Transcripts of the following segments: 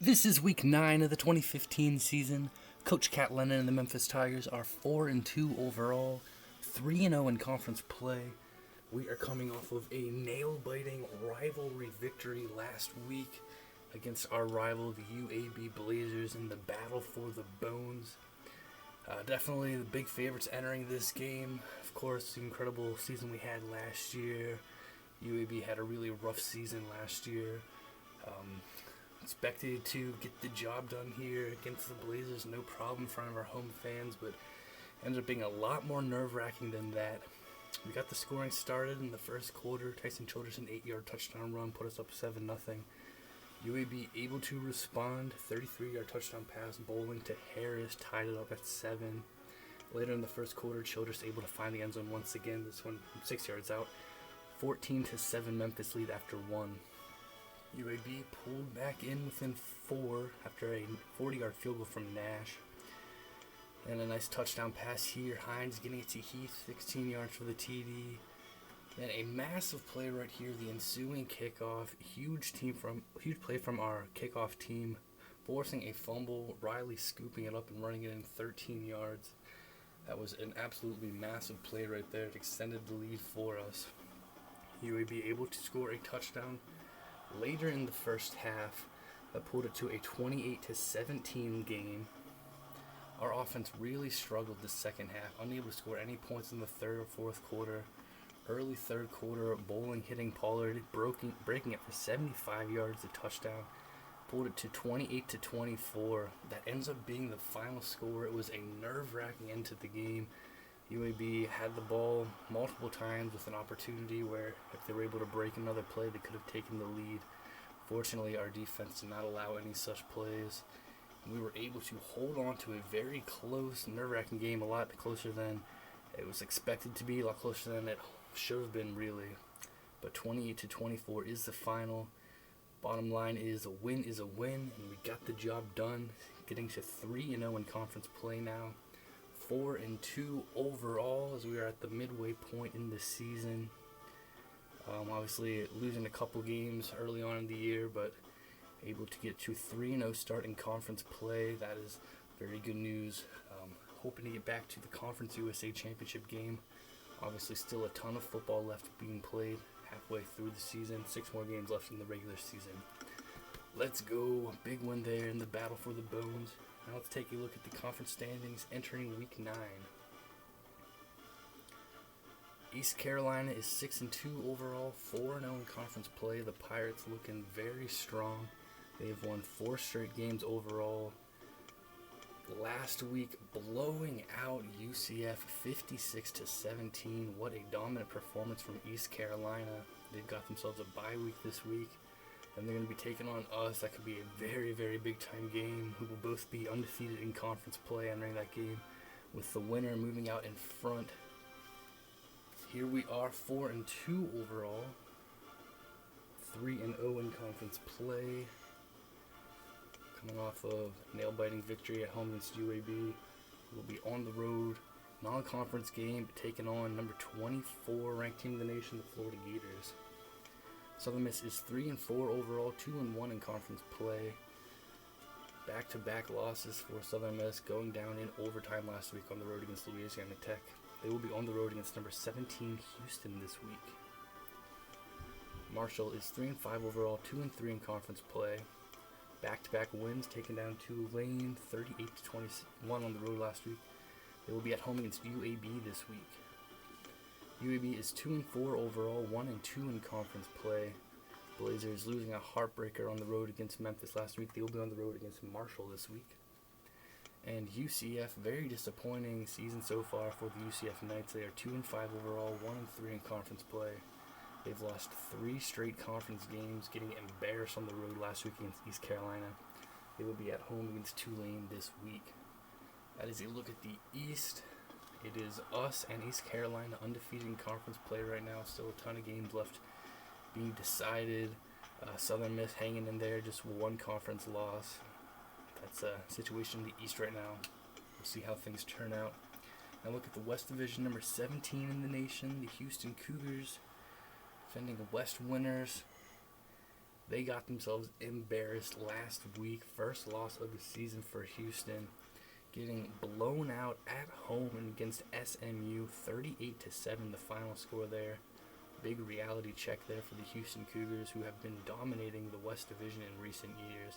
This is week 9 of the 2015 season. Coach Cat Lennon and the Memphis Tigers are 4-2 overall, 3-0 in conference play. We are coming off of a nail-biting rivalry victory last week against our rival, the UAB Blazers, in the battle for the bones. Definitely the big favorites entering this game. Of course, the incredible season we had last year. UAB had a really rough season last year. Expected to get the job done here against the Blazers, no problem in front of our home fans, but ended up being a lot more nerve-wracking than that. We got the scoring started in the first quarter. Tyson Childress, an 8-yard touchdown run, put us up 7-0. UAB able to respond, 33-yard touchdown pass, bowling to Harris, tied it up at 7. Later in the first quarter, Childress able to find the end zone once again, this one from 6 yards out. 14-7 Memphis lead after 1. UAB pulled back in within 4 after a 40-yard field goal from Nash. And a nice touchdown pass here. Hines getting it to Heath, 16 yards for the TD. Then a massive play right here, the ensuing kickoff. Huge play from our kickoff team, forcing a fumble. Riley scooping it up and running it in 13 yards. That was an absolutely massive play right there. It extended the lead for us. UAB able to score a touchdown later in the first half that pulled it to a 28-17 game. Our offense really struggled the second half, unable to score any points in the third or fourth quarter. Early third quarter, Bowling hitting Pollard, breaking it for 75 yards, a touchdown. Pulled it to 28-24. That ends up being the final score. It was a nerve-wracking end to the game. UAB had the ball multiple times with an opportunity where if they were able to break another play, they could have taken the lead. Fortunately, our defense did not allow any such plays. We were able to hold on to a very close, nerve-wracking game, a lot closer than it was expected to be, a lot closer than it should have been, really. But 28-24 is the final. Bottom line is a win, and we got the job done, getting to 3-0 in conference play now. 4-2 overall as we are at the midway point in the season. Obviously losing a couple games early on in the year, but able to get to 3-0 start in conference play. That is very good news. Hoping to get back to the Conference USA Championship game. Obviously still a ton of football left being played halfway through the season. 6 more games left in the regular season. Let's go. A big win there in the battle for the bones. Now let's take a look at the conference standings entering week 9. East Carolina is 6-2 overall, 4-0 in conference play. The Pirates looking very strong. They've won 4 straight games overall. Last week, blowing out UCF 56-17. What a dominant performance from East Carolina. They've got themselves a bye week this week, and they're going to be taking on us. That could be a very, very big-time game. We will both be undefeated in conference play entering that game, with the winner moving out in front. Here we are, 4-2 overall, 3-0 in conference play. Coming off of nail-biting victory at home against UAB. We'll be on the road, non-conference game, but taking on number 24 ranked team in the nation, the Florida Gators. Southern Miss is 3-4 overall, 2-1 in conference play. Back-to-back losses for Southern Miss, going down in overtime last week on the road against Louisiana Tech. They will be on the road against number 17 Houston this week. Marshall is 3-5 overall, 2-3 in conference play. Back-to-back wins, taking down Tulane 38-21 on the road last week. They will be at home against UAB this week. UAB is 2-4 overall, 1-2 in conference play. Blazers losing a heartbreaker on the road against Memphis last week. They will be on the road against Marshall this week. And UCF, very disappointing season so far for the UCF Knights. They are 2-5 overall, 1-3 in conference play. They've lost 3 straight conference games, getting embarrassed on the road last week against East Carolina. They will be at home against Tulane this week. That is a look at the East. It is us and East Carolina undefeated in conference play right now. Still a ton of games left being decided. Southern Miss hanging in there, just 1 conference loss. That's a situation in the East right now. We'll see how things turn out. Now look at the West Division, number 17 in the nation, the Houston Cougars, defending West winners. They got themselves embarrassed last week. First loss of the season for Houston, getting blown out at home against SMU, 38-7 the final score there. Big reality check there for the Houston Cougars, who have been dominating the West Division in recent years.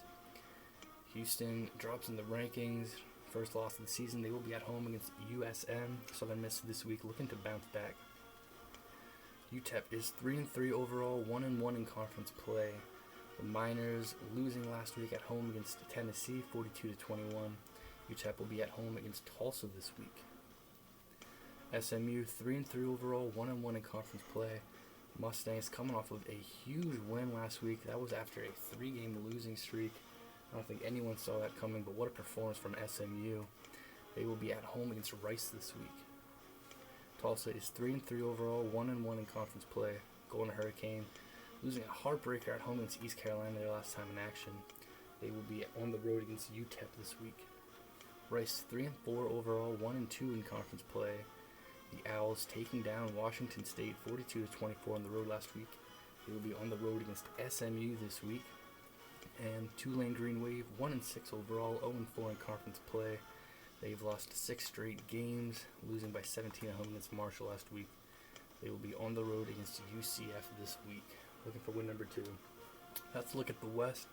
Houston drops in the rankings. First loss of the season. They will be at home against USM, Southern Miss, this week, looking to bounce back. UTEP is 3-3 overall, 1-1 in conference play. The Miners losing last week at home against Tennessee, 42-21. UTEP will be at home against Tulsa this week. SMU 3-3 overall, 1-1 in conference play. Mustangs coming off of a huge win last week. That was after a 3-game losing streak. I don't think anyone saw that coming, but what a performance from SMU. They will be at home against Rice this week. Tulsa is 3-3 overall, 1-1 in conference play. Golden Hurricane losing a heartbreaker at home against East Carolina their last time in action. They will be on the road against UTEP this week. Rice 3-4 overall, 1-2 in conference play. The Owls taking down Washington State 42-24 on the road last week. They will be on the road against SMU this week. And Tulane Green Wave 1-6 overall, 0-4 in conference play. They've lost 6 straight games, losing by 17 at home against Marshall last week. They will be on the road against UCF this week, looking for win number 2. Let's look at the West.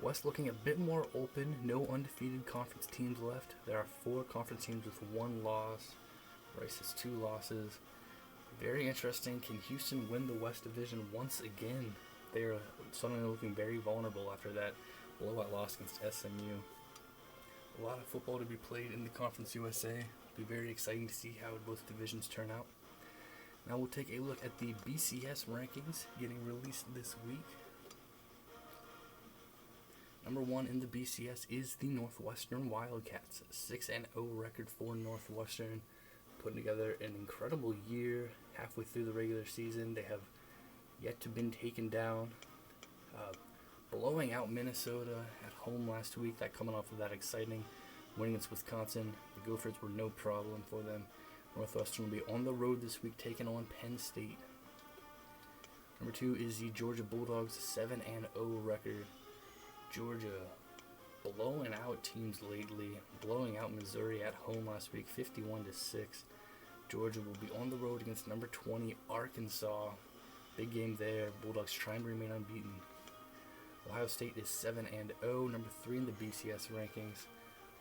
West looking a bit more open, no undefeated conference teams left. There are 4 conference teams with 1 loss. Rice has 2 losses. Very interesting. Can Houston win the West Division once again? They are suddenly looking very vulnerable after that blowout loss against SMU. A lot of football to be played in the Conference USA. It'll be very exciting to see how both divisions turn out. Now we'll take a look at the BCS rankings getting released this week. Number 1 in the BCS is the Northwestern Wildcats. 6-0 record for Northwestern, putting together an incredible year halfway through the regular season. They have yet to been taken down, blowing out Minnesota at home last week. That coming off of that exciting win against Wisconsin. The Gophers were no problem for them. Northwestern will be on the road this week, taking on Penn State. Number 2 is the Georgia Bulldogs, 7-0 record. Georgia blowing out teams lately, blowing out Missouri at home last week, 51-6. Georgia will be on the road against number 20 Arkansas. Big game there. Bulldogs trying to remain unbeaten. Ohio State is 7-0, number 3 in the BCS rankings.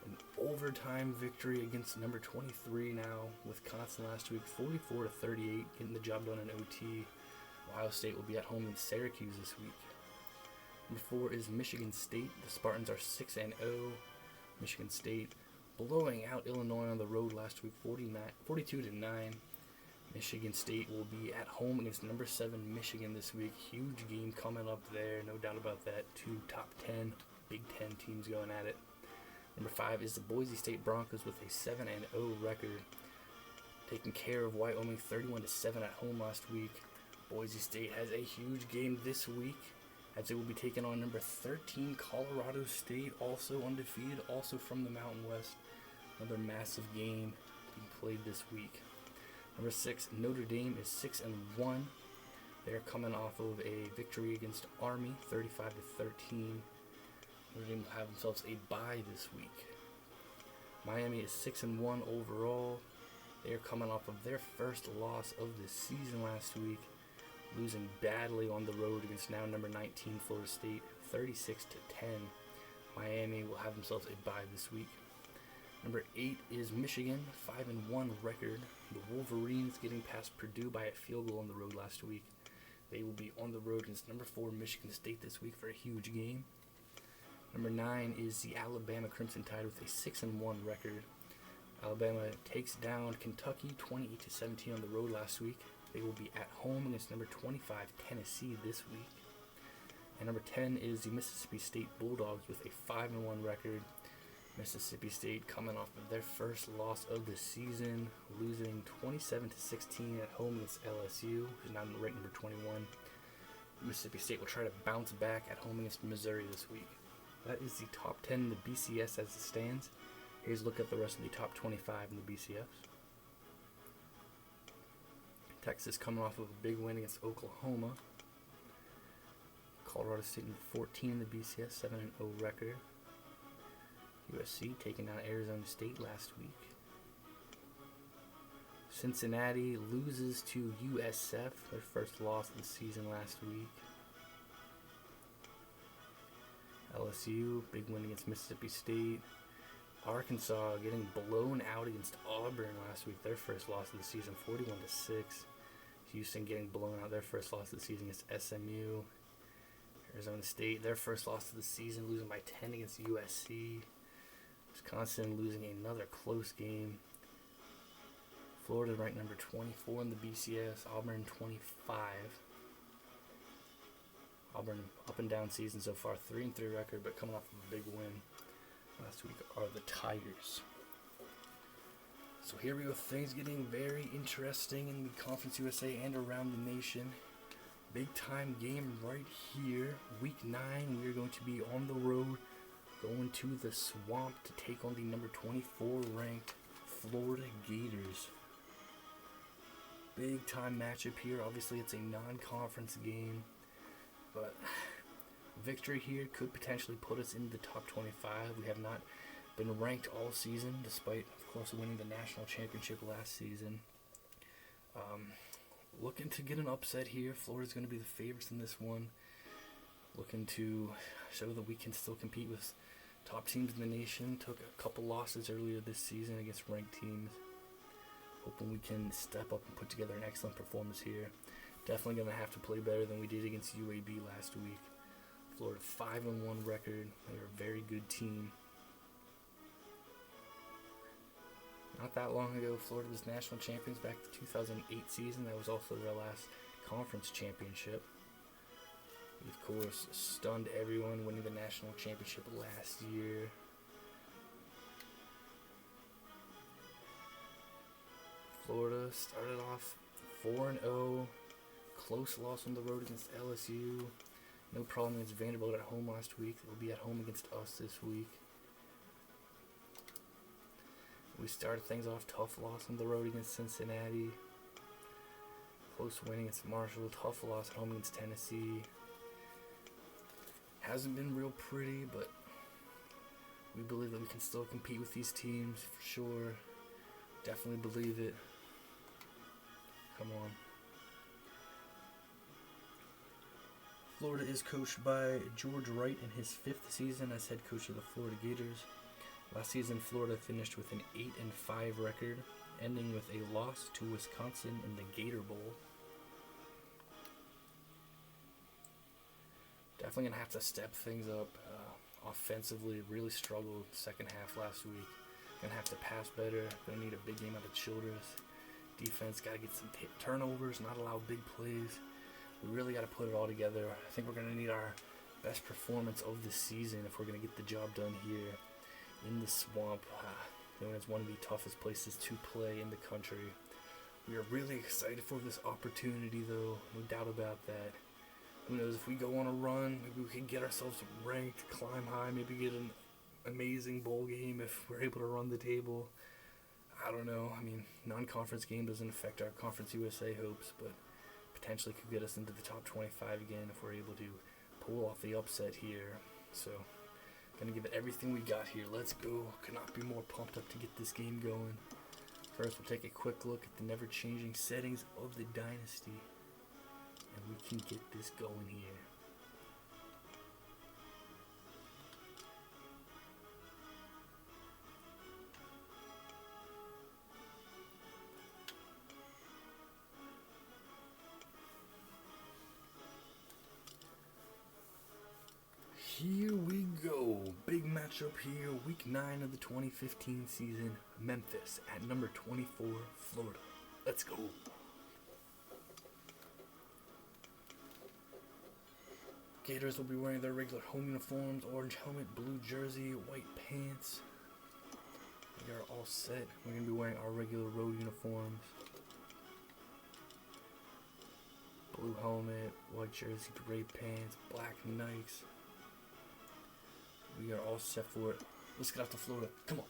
An overtime victory against number 23 now. Wisconsin last week, 44-38, getting the job done in OT. Ohio State will be at home in Syracuse this week. Number 4 is Michigan State. The Spartans are 6-0. Michigan State blowing out Illinois on the road last week, 42-9. Michigan State will be at home against number 7 Michigan this week. Huge game coming up there, no doubt about that. 2 top 10 Big Ten teams going at it. Number 5 is the Boise State Broncos with a 7-0 record, taking care of Wyoming 31-7 at home last week. Boise State has a huge game this week, as they will be taking on number 13 Colorado State, also undefeated, also from the Mountain West. Another massive game being played this week. Number 6, Notre Dame is 6-1. They're coming off of a victory against Army, 35-13. Notre Dame will have themselves a bye this week. Miami is 6-1 overall. They are coming off of their first loss of the season last week, losing badly on the road against now number 19 Florida State, 36-10. Miami will have themselves a bye this week. Number 8 is Michigan, 5-1 record. The Wolverines getting past Purdue by a field goal on the road last week. They will be on the road against number 4 Michigan State this week for a huge game. Number 9 is the Alabama Crimson Tide with a 6-1 record. Alabama takes down Kentucky 28-17 on the road last week. They will be at home against number 25 Tennessee this week. And number 10 is the Mississippi State Bulldogs with a 5-1 record. Mississippi State coming off of their first loss of the season, losing 27-16 at home against LSU, who's now ranked number 21. Mississippi State will try to bounce back at home against Missouri this week. That is the top 10 in the BCS as it stands. Here's a look at the rest of the top 25 in the BCS. Texas coming off of a big win against Oklahoma. Colorado State in 14 in the BCS, 7-0 record. USC taking down Arizona State last week. Cincinnati loses to USF, their first loss of the season last week. LSU, big win against Mississippi State. Arkansas getting blown out against Auburn last week, their first loss of the season, 41-6. Houston getting blown out, their first loss of the season against SMU. Arizona State, their first loss of the season, losing by 10 against USC. Wisconsin losing another close game. Florida ranked number 24 in the BCS, Auburn 25. Auburn up and down season so far, 3-3 record, but coming off of a big win last week are the Tigers. So here we go, things getting very interesting in the Conference USA and around the nation. Big time game right here, Week 9. We are going to be on the road, going to the Swamp to take on the number 24 ranked Florida Gators. Big time matchup here. Obviously it's a non-conference game, but victory here could potentially put us in the top 25. We have not been ranked all season, despite of course winning the national championship last season. Looking to get an upset here. Florida's going to be the favorites in this one. Looking to show that we can still compete with top teams in the nation. Took a couple losses earlier this season against ranked teams. Hoping we can step up and put together an excellent performance here. Definitely going to have to play better than we did against UAB last week. Florida 5-1 record. They're a very good team. Not that long ago, Florida was national champions back to 2008 season. That was also their last conference championship. We, of course, stunned everyone winning the national championship last year. Florida started off 4-0. Close loss on the road against LSU. No problem against Vanderbilt at home last week. They'll be at home against us this week. We started things off tough loss on the road against Cincinnati. Close win against Marshall. Tough loss at home against Tennessee. Hasn't been real pretty, but we believe that we can still compete with these teams for sure. Definitely believe it. Come on. Florida is coached by George Wright in his 5th season as head coach of the Florida Gators. Last season, Florida finished with an 8-5 record, ending with a loss to Wisconsin in the Gator Bowl. Definitely going to have to step things up offensively. Really struggled second half last week. Going to have to pass better. Going to need a big game out of Childress. Defense got to get some turnovers, not allow big plays. We really got to put it all together. I think we're going to need our best performance of the season if we're going to get the job done here in the Swamp. Known as one of the toughest places to play in the country. We are really excited for this opportunity, though. No doubt about that. Who knows, if we go on a run, maybe we can get ourselves ranked, climb high, maybe get an amazing bowl game if we're able to run the table. I don't know. I mean, non-conference game doesn't affect our Conference USA hopes, but potentially could get us into the top 25 again if we're able to pull off the upset here. So, gonna give it everything we got here. Let's go. Could not be more pumped up to get this game going. First, we'll take a quick look at the never-changing settings of the dynasty, and we can get this going here. Here we go. Big matchup here. Week 9 of the 2015 season. Memphis at number 24, Florida. Let's go. Gators will be wearing their regular home uniforms. Orange helmet, blue jersey, white pants. We are all set. We're going to be wearing our regular road uniforms. Blue helmet, white jersey, gray pants, black Nikes. We are all set for it. Let's get out to Florida. Come on.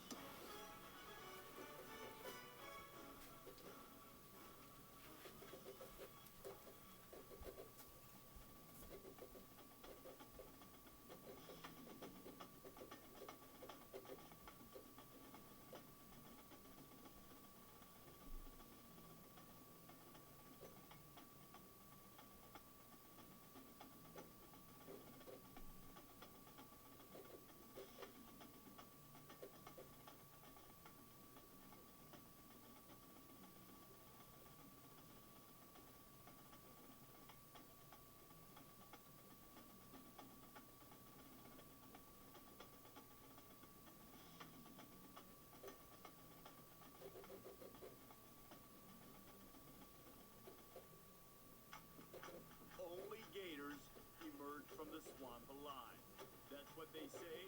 swamp alive. That's what they say,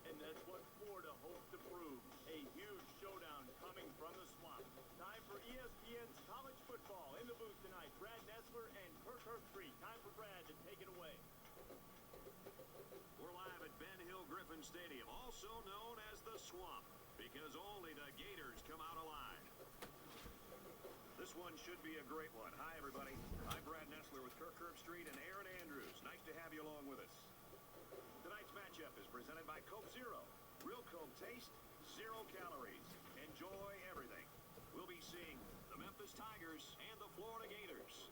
and that's what Florida hopes to prove. A huge showdown coming from the swamp. Time for ESPN's college football. In the booth tonight, Brad Nessler and Kirk Herbstreit. Time for Brad to take it away. We're live at Ben Hill Griffin Stadium, also known as the Swamp, because only the Gators come out alive. This one should be a great one. Hi, everybody. I'm Brad Nessler with Kirk Herbstreit and Aaron Andrews. Nice to have you along with us. Tonight's matchup is presented by Coke Zero. Real Coke taste, 0 calories. Enjoy everything. We'll be seeing the Memphis Tigers and the Florida Gators.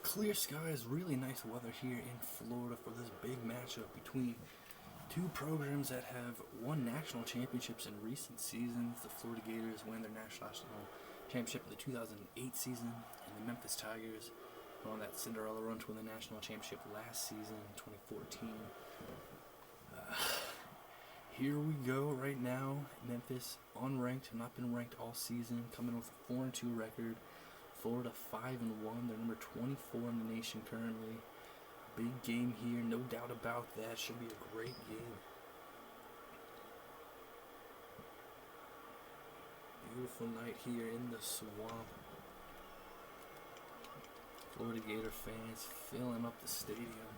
Clear skies, really nice weather here in Florida for this big matchup between two programs that have won national championships in recent seasons. The Florida Gators won their national championship in the 2008 season, and the Memphis Tigers were on that Cinderella run to win the national championship last season in 2014. Here we go right now. Memphis unranked, have not been ranked all season, coming with a 4-2 record. Florida 5-1. They're number 24 in the nation currently. Big game here, no doubt about that. Should be a great game. Beautiful night here in the swamp. Florida Gator fans filling up the stadium.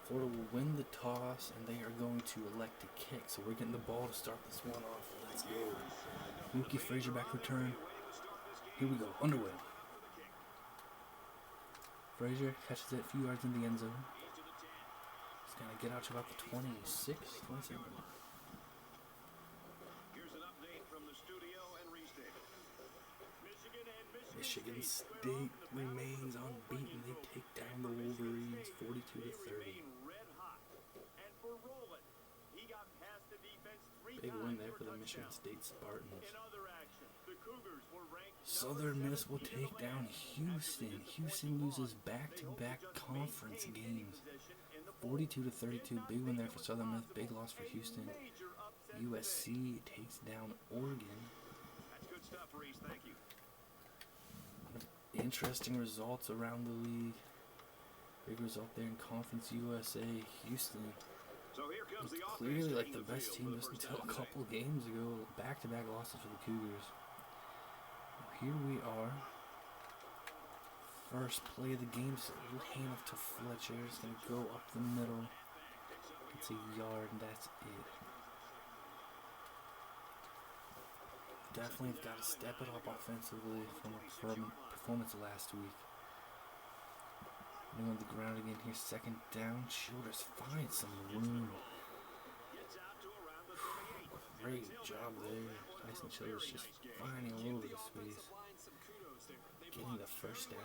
Florida will win the toss, and they are going to elect to kick. So we're getting the ball to start this one off. Let's go. Mookie Frazier back return. Here we go. Underway. Frazier catches it a few yards in the end zone. He's going to get out to about the 26, 27. Here's an update from the studio and restate. Michigan State remains unbeaten. They take down the Wolverines 42-30. Big win there for the Michigan State Spartans. Southern Miss will take down Houston. Houston loses back-to-back conference games. 42-32. Big win there for Southern Miss. Big loss for Houston. USC takes down Oregon. That's good stuff, Reese. Thank you. Interesting results around the league. Big result there in Conference USA. Houston So here comes the clearly like the best team just until a couple games ago. Back-to-back losses for the Cougars. Well, here we are. First play of the game. Hand off to Fletcher. It's going to go up the middle. It's a yard, and that's it. Definitely got to step it up offensively from a performance last week. On the ground again here, second down. Childress finds some room. Great job there. Tyson Childress just finding a little bit of space. Getting the first down.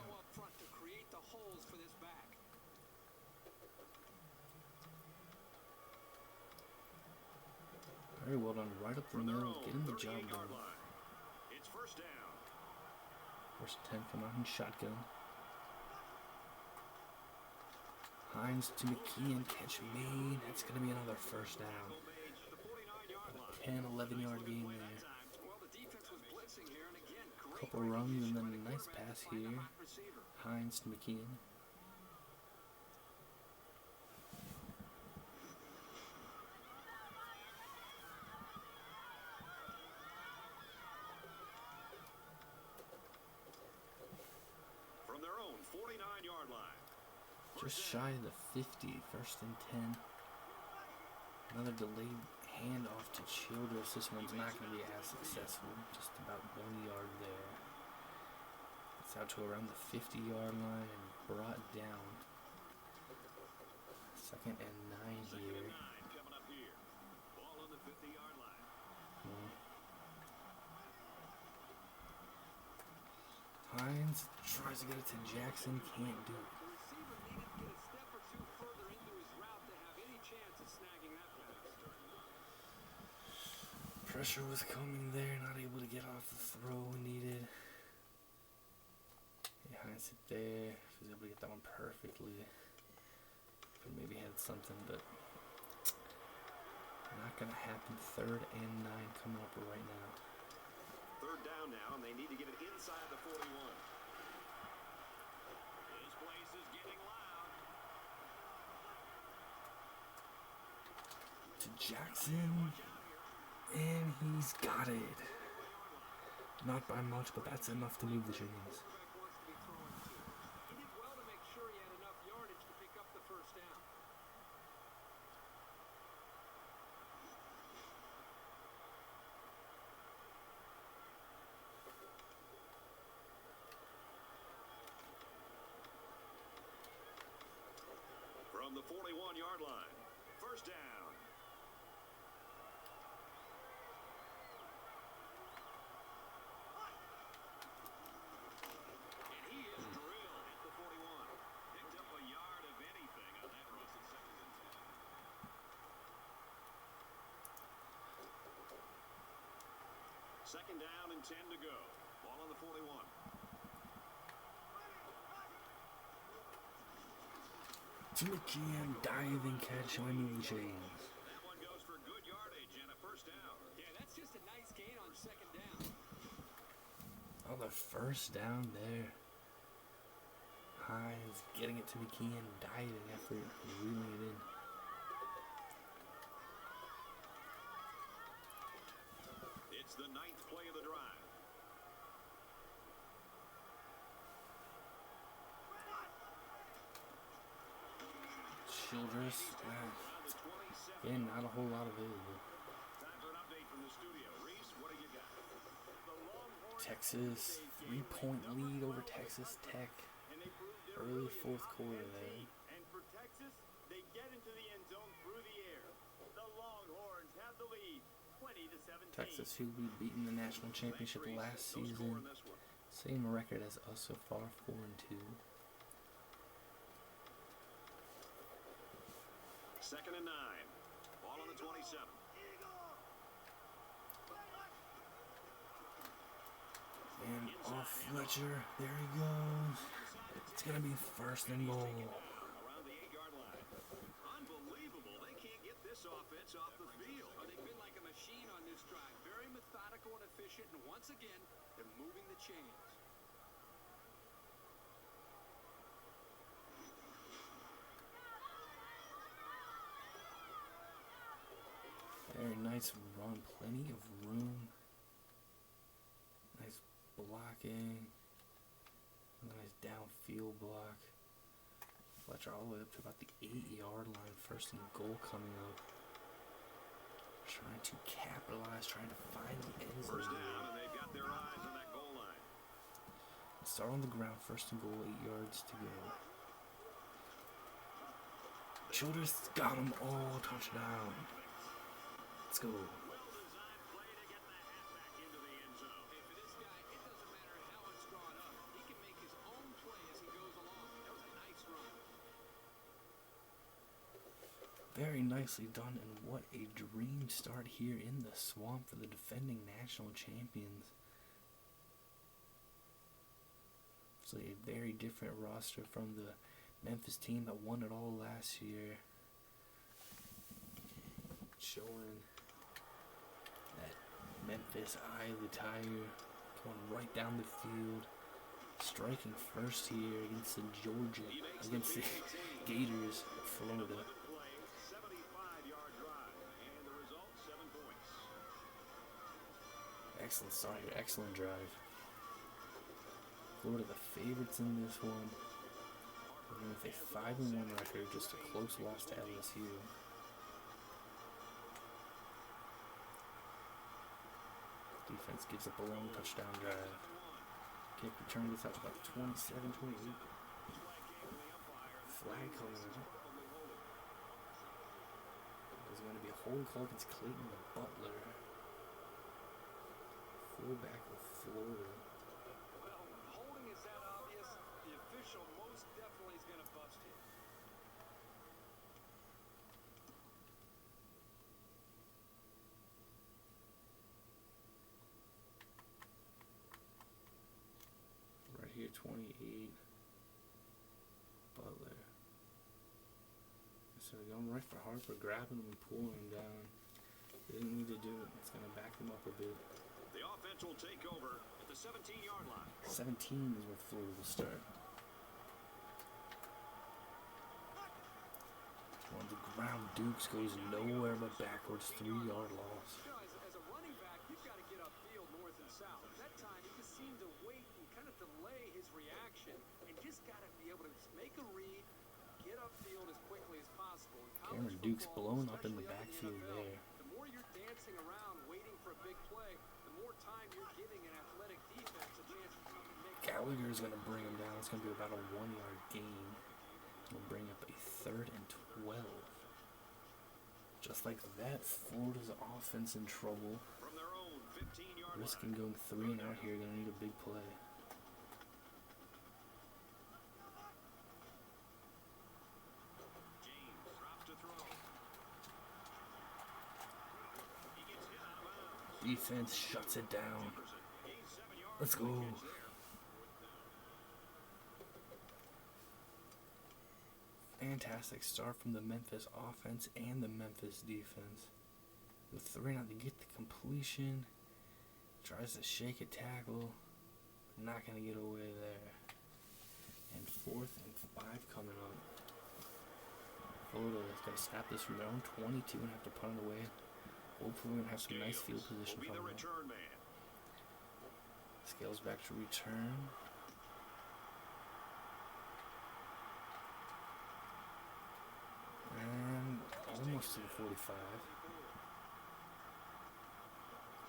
Very well done. Right up the middle. Getting the job done. First 10 come out in shotgun. Hines to McKeon, catch made. That's going to be another first down. 10, 11-yard game there. Couple runs and then a nice pass here. Hines to McKeon. From their own 49-yard line. Just shy of the 50, first and 10. Another delayed hand off to Childress. This one's not going to be as successful. Just about 1 yard there. It's out to around the 50-yard line and brought down. 2nd and 9 here. Coming up here. Ball on the 50-yard line. Hines tries to get it to Jackson, can't do it. The receiver needed to get a step or two further into his route to have any chance of snagging that pass. Pressure was coming there, not able to get off the throw needed. Hines hit there, was able to get that one perfectly. Could maybe had something, but not gonna happen. 3rd and 9 coming up right now. 3rd down now, and they need to get it inside the 41. This place is getting loud. To Jackson, and he's got it. Not by much, but that's enough to move the chains. He did well to make sure he had enough yardage to pick up the 1st down. From the 41-yard line. 1st down. And he is drilled at the 41. Picked up a yard of anything on that run. 2nd and 10. 2nd down and 10 to go. Ball on the 41. To McKeon, diving catch, I move the chains. That one goes for good yardage and a 1st down. Yeah, that's just a nice gain on 2nd down. Oh, the 1st down there. Hines getting it to McKeon, diving after reeling it in. It's the 9th play of the drive. Childress, again, not a whole lot available. Time for an update from the studio. Reese, what do you got? Texas, 3-point lead over Texas Tech. Early 4th quarter there. And for Texas, they get into the end zone through the air. The Longhorns have the lead, 20-17. Texas, who we beat in the national championship last season. Same record as us so far, 4-2. 2nd and 9. Ball on the 27. And off Fletcher, there he goes. It's gonna be 1st and goal. Around the 8-yard line. Unbelievable. They can't get this offense off the field. Oh, they've been like a machine on this drive. Very methodical and efficient, and once again, they're moving the chains. Very nice run, plenty of room. Nice blocking. Nice downfield block. Fletcher all the way up to about the 8-yard line. 1st and goal coming up. Trying to capitalize, trying to find the end zone. 1st down, and they've got their eyes on that goal line. Start on the ground, 1st and goal, 8 yards to go. Childress got them all, touchdown. Let's go. Well-designed play to get the halfback into the end zone. Hey, for this guy, it doesn't matter how it's drawn up. He can make his own play as he goes along. That was a nice run. Very nicely done, and what a dream start here in the swamp for the defending national champions. It's a very different roster from the Memphis team that won it all last year. Showing that Memphis eye of the tiger, going right down the field, striking 1st here against the against the Gators of Florida. 75-yard drive, and the result, 7 points. Excellent start here, excellent drive. Florida the favorites in this one. And with a 5-1 record, just a close loss to LSU. defense gives up a long touchdown drive. Kick return gets out to about 27, 28. Flag coming out. There's going to be a holding call against Clayton Butler, fullback of Florida. Well, when holding is that obvious, the official most definitely is going to bust it. Right here, 28. Butler. So going right for Harper, grabbing him and pulling him down. They didn't need to do it. It's going to back them up a bit. The offense will take over at the 17-yard line. 17 is where Florida will start. On the ground, Dukes goes nowhere but backwards, 3-yard loss. You know, as a running back, you've got to get upfield north and south. At that time, he just seemed to wait and kind of delay his reaction and just got to be able to make a read, get upfield as quickly as possible. Cameron Duke's blown up in the backfield there. The more you're dancing around waiting for a big play, the more time you're giving an athletic defense a chance to come and make it. Gallagher's going to bring him down. It's going to be about a 1-yard gain. We'll bring up a 3rd and 12. Just like that, Florida's offense in trouble. From their own 15-yard line. Risking going 3 and out here. Going to need a big play. James drops to throw. He gets hit out of bounds. Defense shuts it down. Gains 7 yards. Let's go. Fantastic start from the Memphis offense and the Memphis defense. With 3 out to get the completion. Tries to shake a tackle. Not going to get away there. And 4th and 5 coming up. Florida is going to snap this from their own 22 and have to punt it away. Hopefully we're going to have some nice field position Will be the coming up. return man. Scales back to return. And almost to the 45.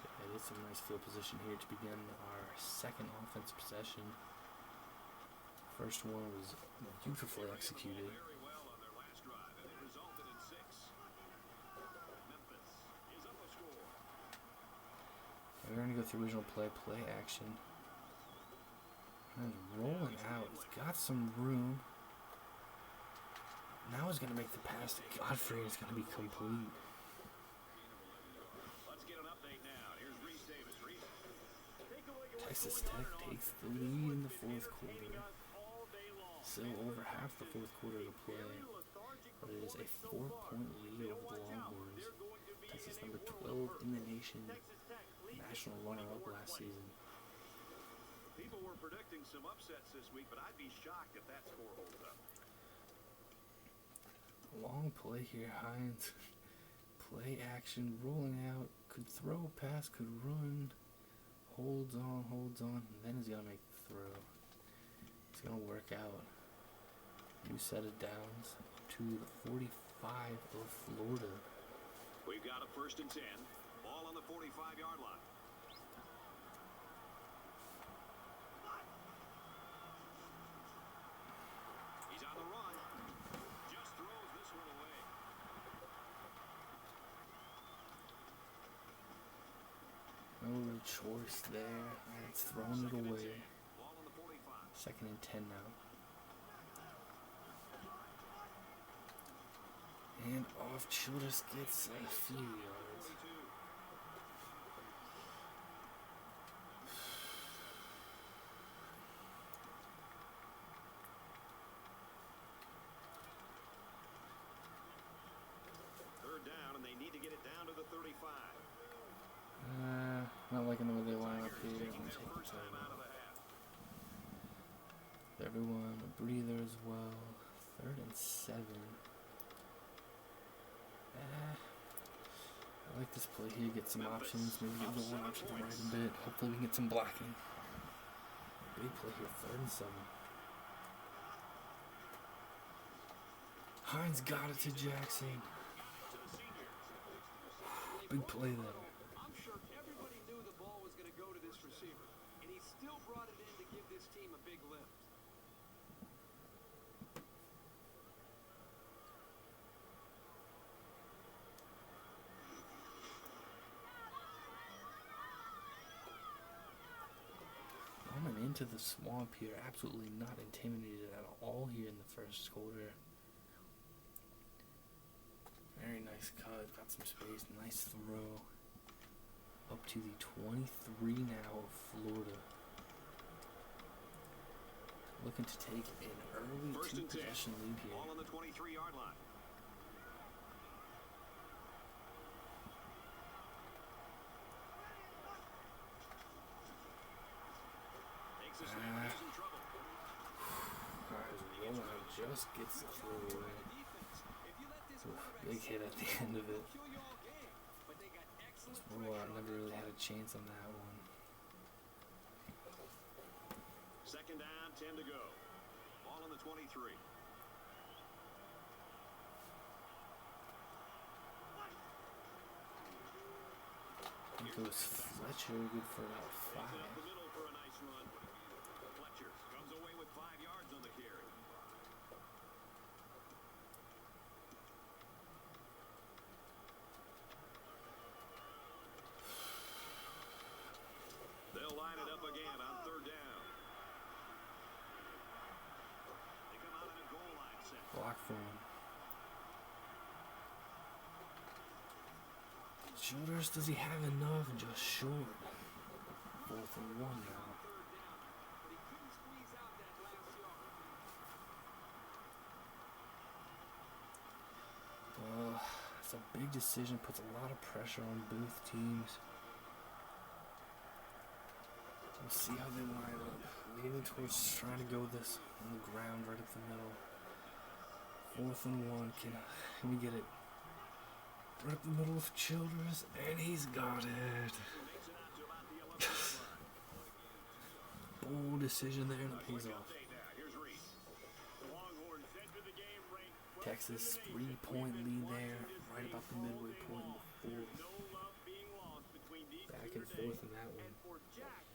Yeah, it's a nice field position here to begin our second offense possession. First one was beautifully executed. Very well on their last drive, and it resulted in 6. Memphis is up a score. We're going to go through original play action. And rolling out. He's got some room. Now he's going to make the pass to Godfrey. It's going to be complete. Let's get an update now. Here's Reese Davis. Reese. Texas Tech takes the lead in the 4th quarter. Still over half the 4th quarter to play. But it is a 4-point lead over the Longhorns. Texas number 12 in the nation. National runner-up last season. People were predicting some upsets this week, but I'd be shocked if that score holds up. Long play here, Hines. Play action, rolling out. Could throw, pass, could run. Holds on, and then he's going to make the throw. It's going to work out. New set of downs to the 45 of Florida. We've got a 1st and 10. Ball on the 45-yard line. He's on the run. Just throws this one away. No real choice there. And it's throwing it away. Ball on the 45. 2nd and 10 now. And off Childress gets a few yards. 42. Third down, and they need to get it down to the 35. Not liking the way they line up Tigers here. taking I'm their taking first time out of time. the half. Everyone a breather as well. 3rd and 7. I like this play here. Get some options. Maybe get the one option to the right a bit. Hopefully we can get some blocking. Big play here. 3rd and 7. Hines got it to Jackson. Big play there. I'm sure everybody knew the ball was going to big lift. Coming into the swamp here, absolutely not intimidated at all here in the first quarter. Very nice cut, got some space, nice throw. Up to the 23 now of Florida. Looking to take an early First and 10. two-possession lead here. Ball on the 23-yard line. Takes a snap, he's in trouble. Roland just gets the throw away. Big hit at the end of it. Roland never really had a chance on that one. Second down, 10 to go. Ball on the 23. It goes Fletcher, good for about Takes it up 5. the middle for a nice run. Fletcher comes away with 5 yards on the carry. They'll line it up again on third down. They come out in a goal line set. Block for one. Shoulders, does he have enough? Just short. 4th and 1 now. It's a big decision, puts a lot of pressure on both teams. We'll see how they line up. Leaning towards trying to go this on the ground right up the middle. 4th and 1. Can we get it? Right up the middle of Childress, and he's got it. Bold decision there, and it pays off. Texas 3-point lead there, right about the midway point in the 4th. Back and forth in that one. And for Jack,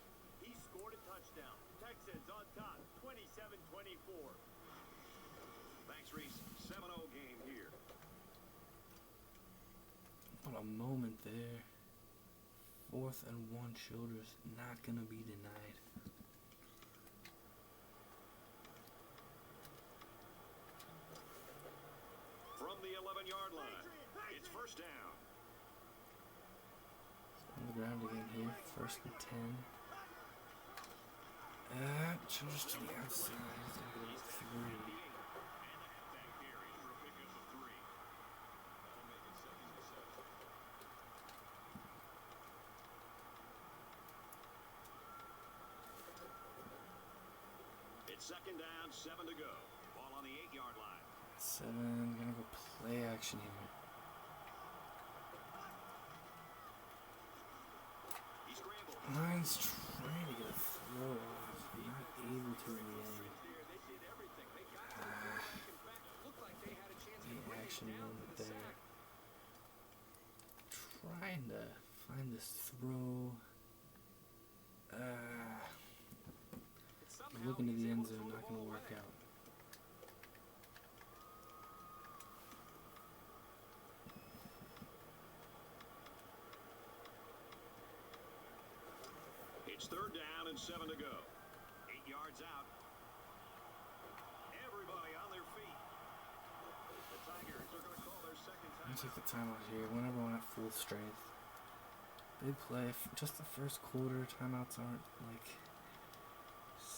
he scored a touchdown. Texans on top, 27-24. Thanks, Reese. 7-0 game here. What a moment there. 4th and 1, Childress not gonna be denied. From the 11-yard line, it's first down. On the ground again here, 1st and 10. Childress to the outside, he's gonna get 3. Second down, 7 to go. Ball on the 8-yard line. 7, gonna go play action here. He scrambled. 9's trying to get a throw off, not able to in the end. The action moment there. Trying to find this throw. Looking to the end zone, not going to work out. It's third down and 7 to go. 8 yards out. Everybody on their feet. The Tigers are going to call their second I'm time. going to take the timeout here. Want everyone at full strength. Big play. Just the first quarter. Timeouts aren't like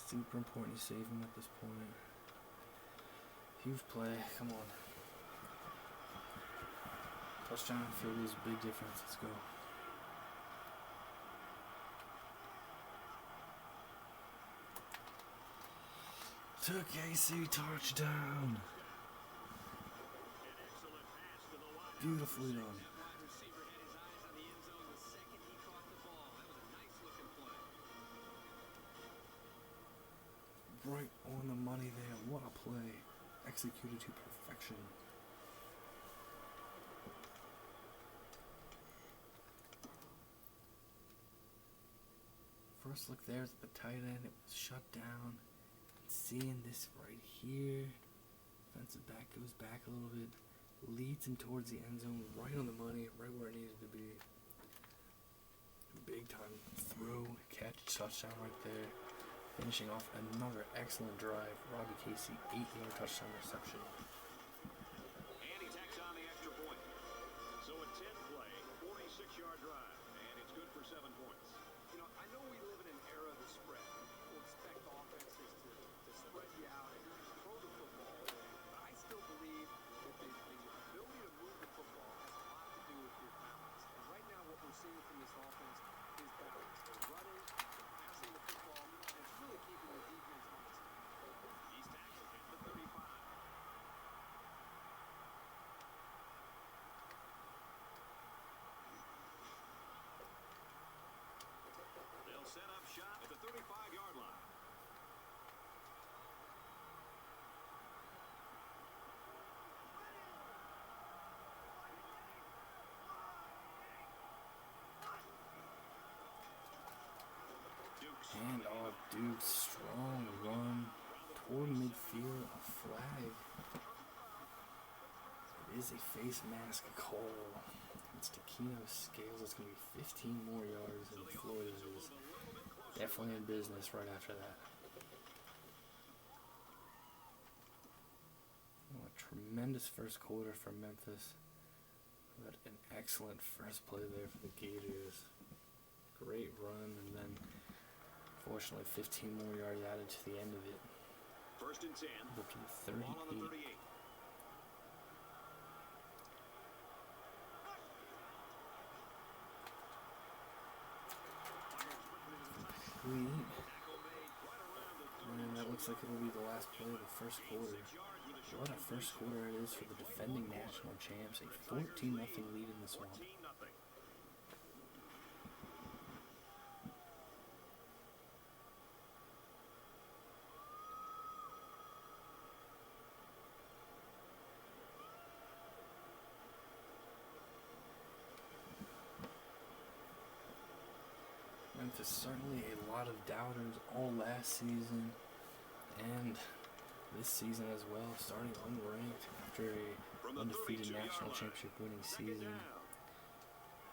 super important to save him at this point. Huge play. Come on. Touchdown field goal is a big difference. Let's go. Took AC touchdown. Beautifully done. Right on the money there. What a play. Executed to perfection. First look there at the tight end. It was shut down. Seeing this right here. Defensive back goes back a little bit. Leads him towards the end zone, right on the money, right where it needed to be. Big time throw, catch, touchdown right there. Finishing off another excellent drive. Robbie Casey, 8-yard touchdown reception. And he tacks on the extra point. So a 10-play, 46-yard drive, and it's good for 7 points. You know, I know we live in an era of the spread. People expect offenses to spread you out and throw the football. But I still believe that the ability to move the football has a lot to do with your balance. And right now what we're seeing from this offense is balance. They're running, they're passing the football, and it's really keeping the defense honest. He's tackled at the 35. They'll set up shop at the 35-yard line. And off Duke's strong run toward midfield, a flag. It is a face mask call. It's Taquino Scales. It's going to be 15 more yards, and Florida is definitely in business right after that. Oh, a tremendous first quarter for Memphis. But an excellent first play there for the Gators. Great run, and then fortunately 15 more yards added to the end of it. First and 10. Up to the 38. Ball on the 38. And that looks like it'll be the last play of the first quarter. What a first quarter it is for the defending national champs. A 14-0 lead in the Swamp. 14-0. Memphis certainly a lot of doubters all last season and this season as well, starting unranked after a undefeated national championship winning season.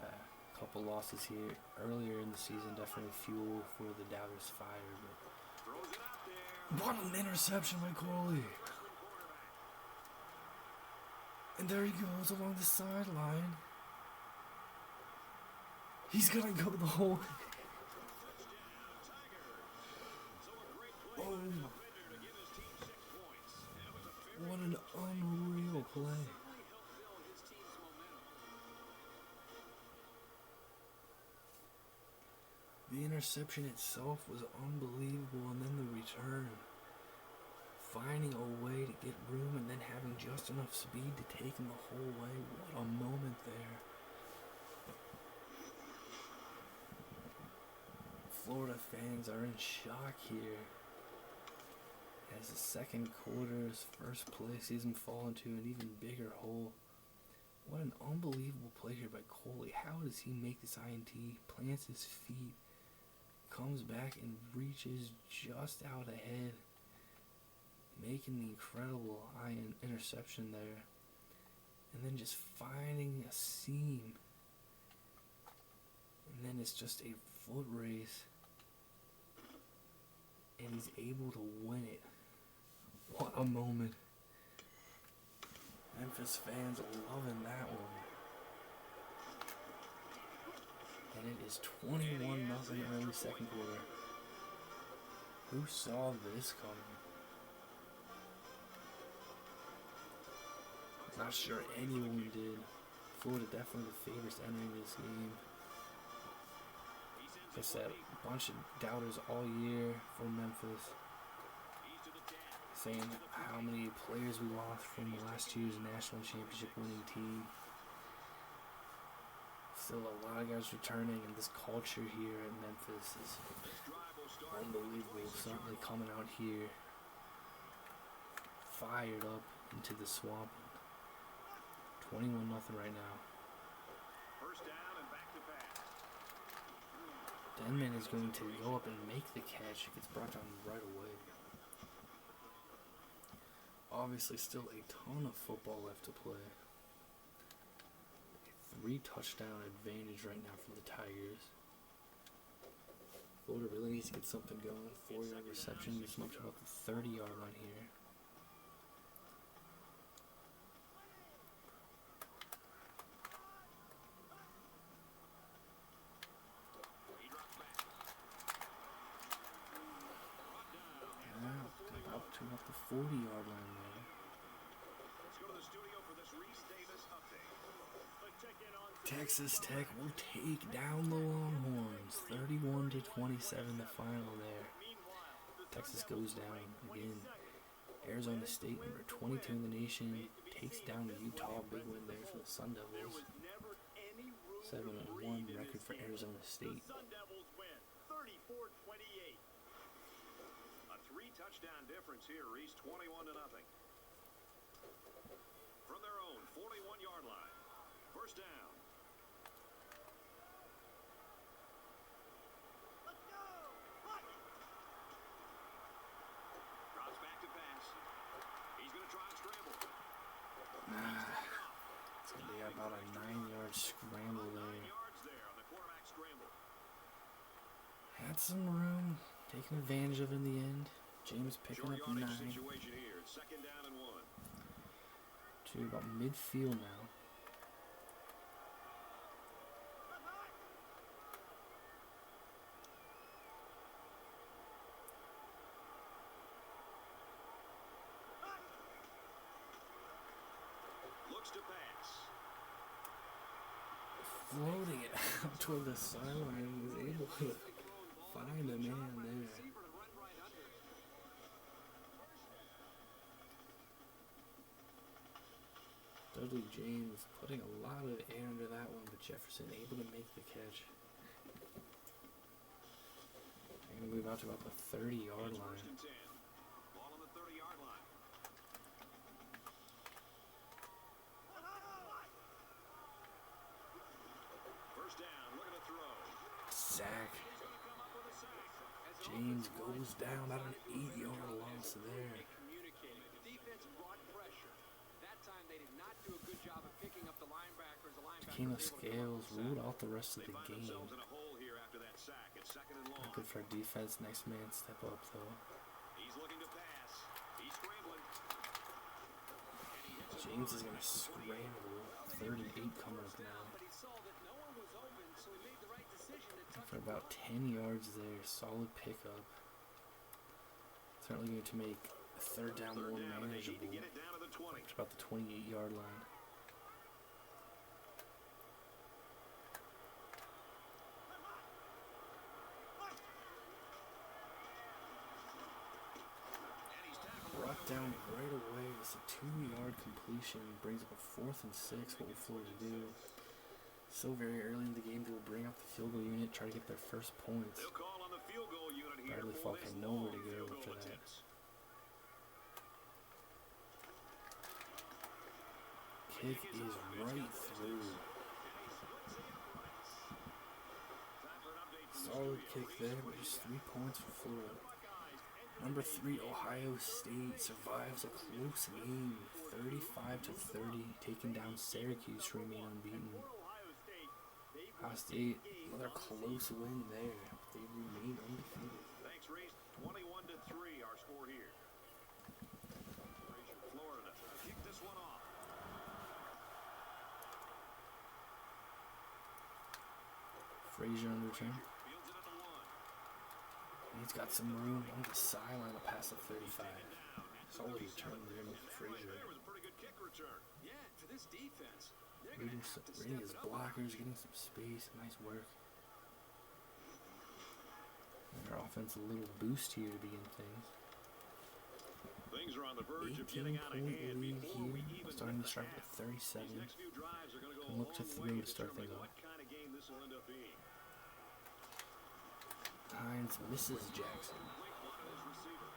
A couple losses here earlier in the season definitely fuel for the doubters' fire. But what an interception by Coley! And there he goes along the sideline. He's gonna go the whole. Oh, what an unreal play. The interception itself was unbelievable, and then the return. Finding a way to get room and then having just enough speed to take him the whole way. What a moment there. Florida fans are in shock here as the second quarter's first play sees him fall into an even bigger hole. What an unbelievable play here by Coley. How does he make this INT, plants his feet, comes back and reaches just out ahead, making the incredible interception there, and then just finding a seam, and then it's just a foot race, and he's able to win it. What a moment. Memphis fans loving that one. And it is 21-0 early second quarter. Who saw this coming? Not sure anyone did. Florida definitely the favorites entering this game. Like I said, a bunch of doubters all year for Memphis, saying how many players we lost from last year's national championship winning team. Still a lot of guys returning, and this culture here in Memphis is unbelievable. Certainly coming out here fired up into the Swamp. 21-0 right now. First down and back to pass. Denman is going to go up and make the catch. It gets brought down right away. obviously still a ton of football left to play. A 3-touchdown advantage right now for the Tigers. Florida really needs to get something going. 4-yard reception. Just up to about the 30-yard line here. Up to about the 40-yard line there. Let's go to the studio for this Reese Davis update. Texas Tech will take down the Longhorns. 31-27 the final there. Texas goes down again. Arizona State, number 22 in the nation, takes down Utah. Big win there for the Sun Devils. 7-1 record for Arizona State. A 3-touchdown difference here, Reese, 21-0. From their own 41-yard line. First down. Let's go! Drops back to pass. He's going to try and scramble. It's going to be about a 9-yard scramble there. 9 yards there on the quarterback scramble. Had some room, taking advantage of it in the end. James picking Short up yardage 9 situation here. Second down and 1. to about midfield now. Looks to pass. Floating it out toward the sideline, he was able to find a man there. Dudley James putting a lot of air into that one, but Jefferson able to make the catch. They're going to move out to about the 30-yard line. First and 10. Ball on the 30-yard line. First down, looking to throw. Sack. He's going to come up with a sack. James goes down at an 8-yard loss there. Communicating. The defense brought pressure. That time they did not do a good job of picking up the linebackers. The linebackers Kayla able to come up Scales with the sack. ruled out the rest of They the find game. themselves in a hole here after that sack. It's second and long. Not good for our defense. Next man step up though. He's looking to pass. He's scrambling. And he hits it James is hard. going to scramble. 38 coming up now. But he saw that no one was open, so he made the right decision to tuck For it about 10 yards there. Solid pickup. Certainly going to make a third down Third more down, and they need to manageable. get it down to the 20. It's about the 28-yard line. And he's tackled. Brought down right away. It's a 2-yard completion. Brings up a 4th and 6. What will Florida do? Still very early in the game. They will bring out the field goal unit. Try to get their first points. They'll call on the field goal unit here Bradley for Falk this had nowhere long to go field after goal that. attempts. Kick is right through. Solid kick there, but just 3 points for Florida. Number 3, Ohio State survives a close game, 35-30, taking down Syracuse to remain unbeaten. Ohio State, another close win there. They remain undefeated. Thanks, Reese. 21-3, our score here. Florida kick this one off. Frazier on the return. Fields it at the 1. He's got some room on the sideline to pass the 35. Solid return there with Frazier. There was a pretty good kick return. Yeah, for this defense, they're going to have to Reading step his it up. blockers, getting some space. Nice work. Their offense a little boost here to begin things. Things are on the verge of getting out of 18-point hand lead before we here. even Starting hit to the strike half. at 37. These next few drives are going to go And a look to long throw way to start determining things off. what kind of game this will end up being. Hines misses Jackson. Quick one on his receiver.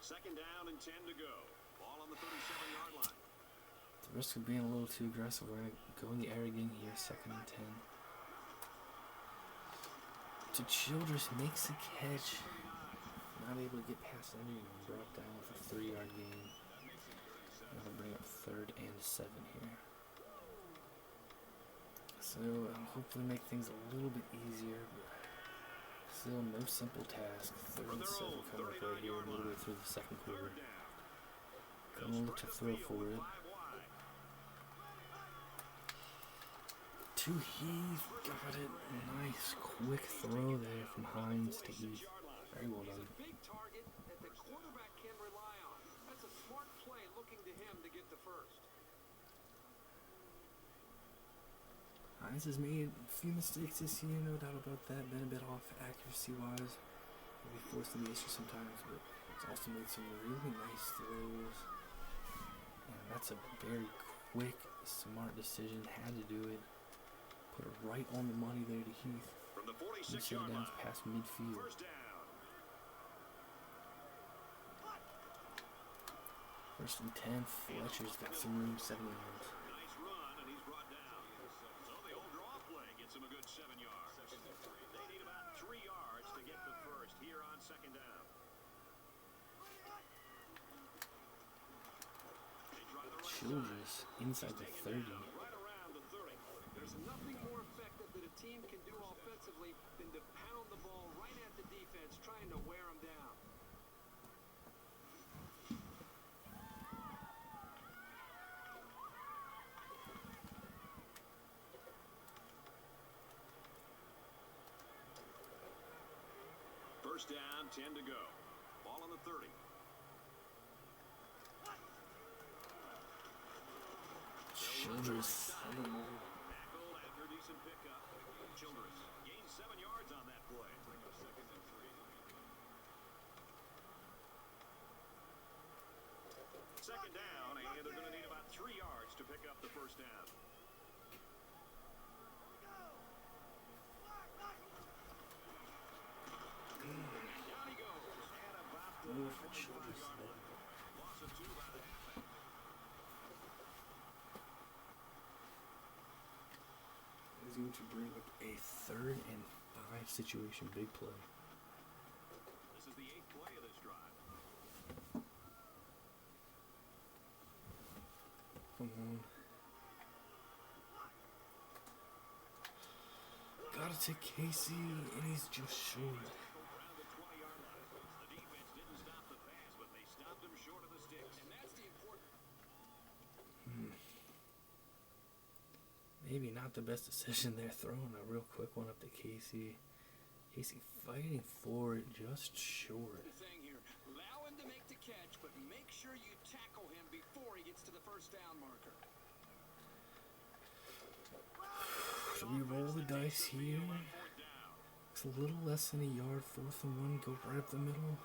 Second down and 10 to go. Ball on the 37-yard line. At the risk of being a little too aggressive, we're going to go in the air again here, 2nd and 10. to Childress, makes a catch. Not able to get past anyone. Brought down with a 3-yard gain. That'll bring up 3rd and 7 here. So hopefully make things a little bit easier, but still no simple task. 3rd and 7 coming up right here midway through the second quarter. Gonna look to throw for it. To Heath, got it. Nice quick throw there from Hines to Heath. Very well done. Big target that the quarterback can rely on. That's a smart play looking to him to get the first. Hines has made a few mistakes this year, no doubt about that. Been a bit off accuracy-wise. Maybe forced to the issue sometimes, but he's also made some really nice throws. And that's a very quick, smart decision. Had to do it. Put it right on the money there to Heath. From the And 46 set it yard down line. past midfield. First down. First and 10. Fletcher's got some room, 7 yards. Nice run, and he's brought down. So the old draw play gets him a good 7 yards. They need about 3 yards to get the first here on second down. They try the right Childress inside the 30. right around the 30. There's nothing more effective that a team can do offensively than to pound the ball right at the defense, trying to wear them down. First down, 10 to go. Ball on the 30. Childress. Tackled after a decent pickup. Childress gains 7 yards on that play. Second down, and they're going to need about 3 yards to pick up the first down. Down he goes. At about the Move for 25 Childress yard there. line. Loss of 2 by the halfback. Is going to bring up a 3rd and 5 situation, big play. This is the 8th play of this drive. Come on. Got it to Casey, and he's just short. Around the 20-yard line. The defense didn't stop the pass, but they stopped him short of the sticks. And that's the important. Maybe not the best decision there, throwing a real quick one up to Casey. Casey fighting for it, just short. The thing here, allow him to make the catch, but make sure you tackle him before he gets to the first down marker. Should we roll the dice here? It's a little less than a yard, 4th and 1, go right up the middle.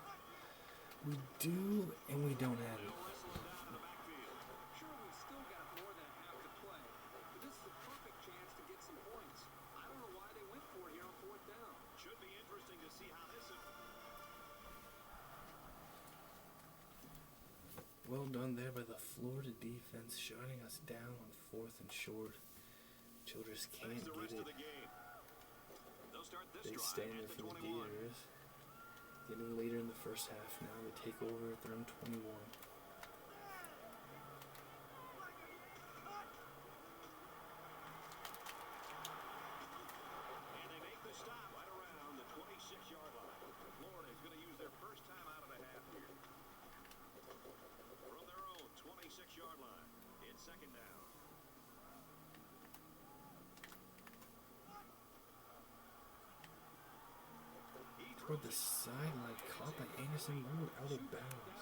We do, and we don't have it. Sure, we've still got more than a half to play, but this is a perfect chance to get some points. I don't know why they went for it here on 4th down. Should be interesting to see how this is. Well done there by the Florida defense, shutting us down on 4th and short. Childress can't That's the get rest of it. the game. They'll start this Big drive stand at there the for the 21. Gators. Getting later in the first half now, they take over at their own 21. And they make the stop right around the 26-yard line. Florida is going to use their first time out of the half here. From their own 26-yard line, it's second down. Toward the sideline, caught by Anderson, moved out of bounds.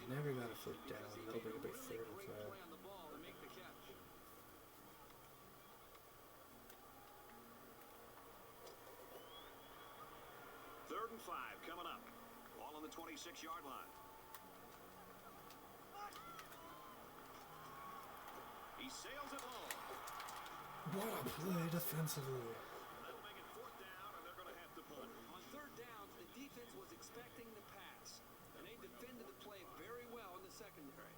Never got a foot down. That'll bring up a 3rd and 5. Play on the ball to make the catch. Third and 5 coming up. Ball on the 26-yard line. He sails it long. What a play defensively. That'll make it 4th down, and they're going to have to punt. On 3rd down, the defense was expecting the pass, and they defended the play very well in the secondary.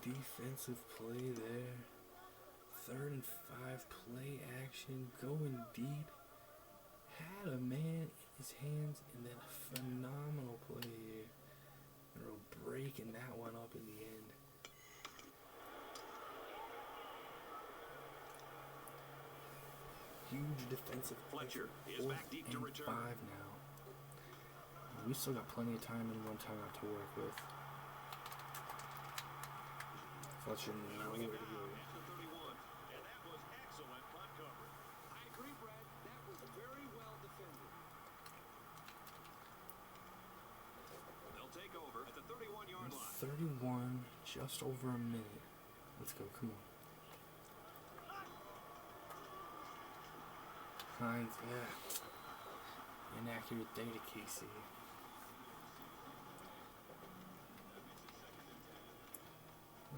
defensive play there. 3rd and 5, play action, going deep. Had a man in his hands, and then a phenomenal play here. They're breaking that one up in the end. Huge defensive Fletcher play. is back deep to 4th return. and 5 now. We still got plenty of time and 1 timeout to work with. Fletcher nowhere to go. At the 31. And that was excellent punt coverage. I agree, Brad. That was very well defended. They'll take over at the 31-yard line. 31, just over a minute. Let's go, come on. Hines, yeah. Inaccurate data, Casey.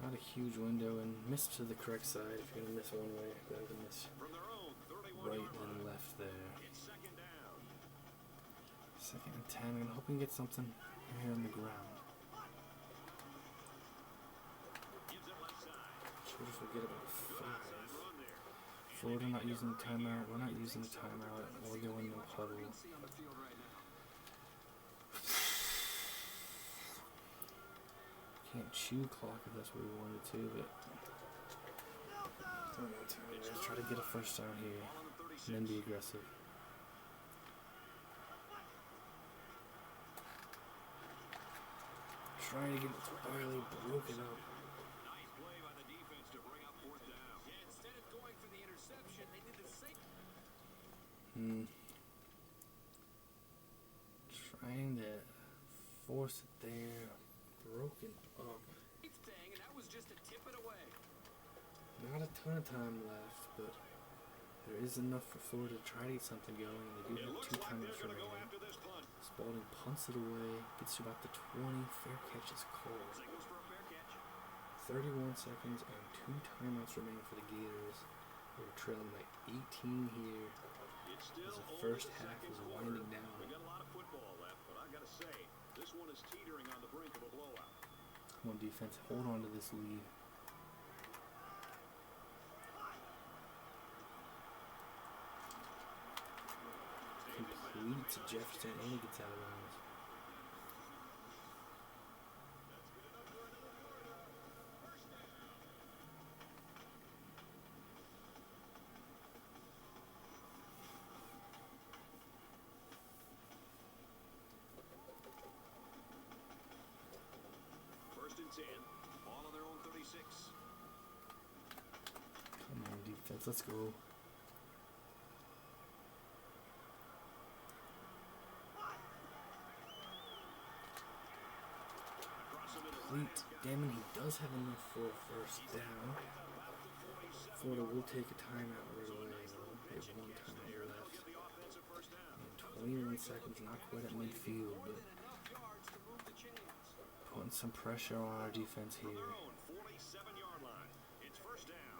Not a huge window, and miss to the correct side. If you're going to miss one way, better than miss From their own 31-yard right line. and left there. It's 2nd down. 2nd and 10. I'm hoping to get something here on the ground. Gives it left side. Should we forget about Good 5? outside run there. Florida not using the timeout. We're not using the timeout. We're going no huddle. See on the field right now. Can't chew clock if that's what we wanted to, but let's try to get a first down here Ball on the 36. and then be aggressive. Trying to get Wiley broken up. Nice play by the defense to bring up 4th down. Yeah, instead of going for the interception, they did the same. Trying to force it there. Broken up. Thing, and that was just to tip it away. Not a ton of time left, but there is enough for Florida to try to get something going. They do It have looks 2 like timeouts they're going to go remaining. after this punt. Spalding punts it away, gets to about the 20. Fair catch is called. Signals for a fair catch. 31 seconds and 2 timeouts remaining for the Gators. We're trailing by 18 here. It's still As the only first the half second is quarter. winding down. We got a lot of football left, but I got to say, this one is teetering on the brink of a blowout. Come on, defense, hold on to this lead. Complete to Jefferson, and he gets out of bounds. First and 10. Ball on their own 36. Come on, defense, let's go. Across the middle. Complete. Damn it, he does have enough for a first down. Florida will take a timeout right away, though. They have 1 timeout left. Get the offensive first down. And 21 seconds, not quite at midfield, but Enough yards to move the chains. putting some pressure on our defense From here. their own 47-yard line. It's first down.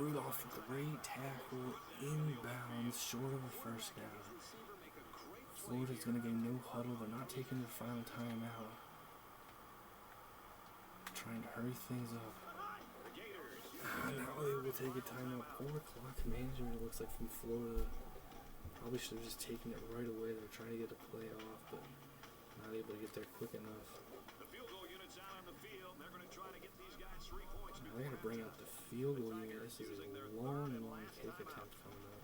Rudolph, great tackle, inbounds, short of a first down. Receiver make a great play. Florida's going to get no huddle. They're not taking their final timeout. Trying to hurry things up. The Gators. Now they will take a timeout. Poor clock management, it looks like, from Florida. Probably should have just taken it right away. They're trying to get a play off, but not able to get there quick enough. The field goal unit's out on the field. They're going to try to get these guys 3 points. Now they got to bring out the field goal unit. This is a long kick attempt coming up.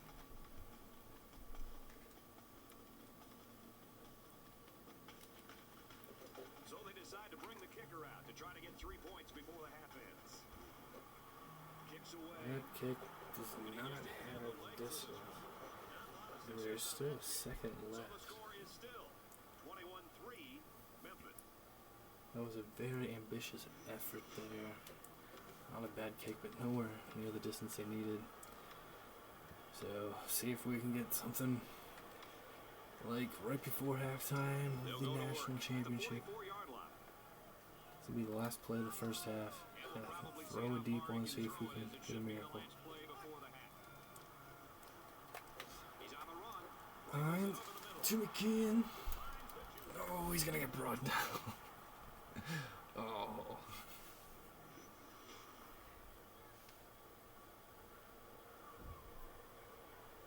So they decide to bring the kicker out to try to get 3 points before the half ends. Kicks away. That kick does not have distance. And there's still a second So the left. score is still 21-3 Memphis. That was a very ambitious effort there. Not a bad kick, but nowhere near the distance they needed. So, see if we can get something like right before halftime of They'll the go to national work at the championship. 44-yard line. This will be the last play of the first half. And they'll probably Throw a how deep far one, he see if we throw can it. It get a should be the miracle. last play before the half. He's on the run. Hines to McKeon. Oh, he's gonna get brought down. Oh.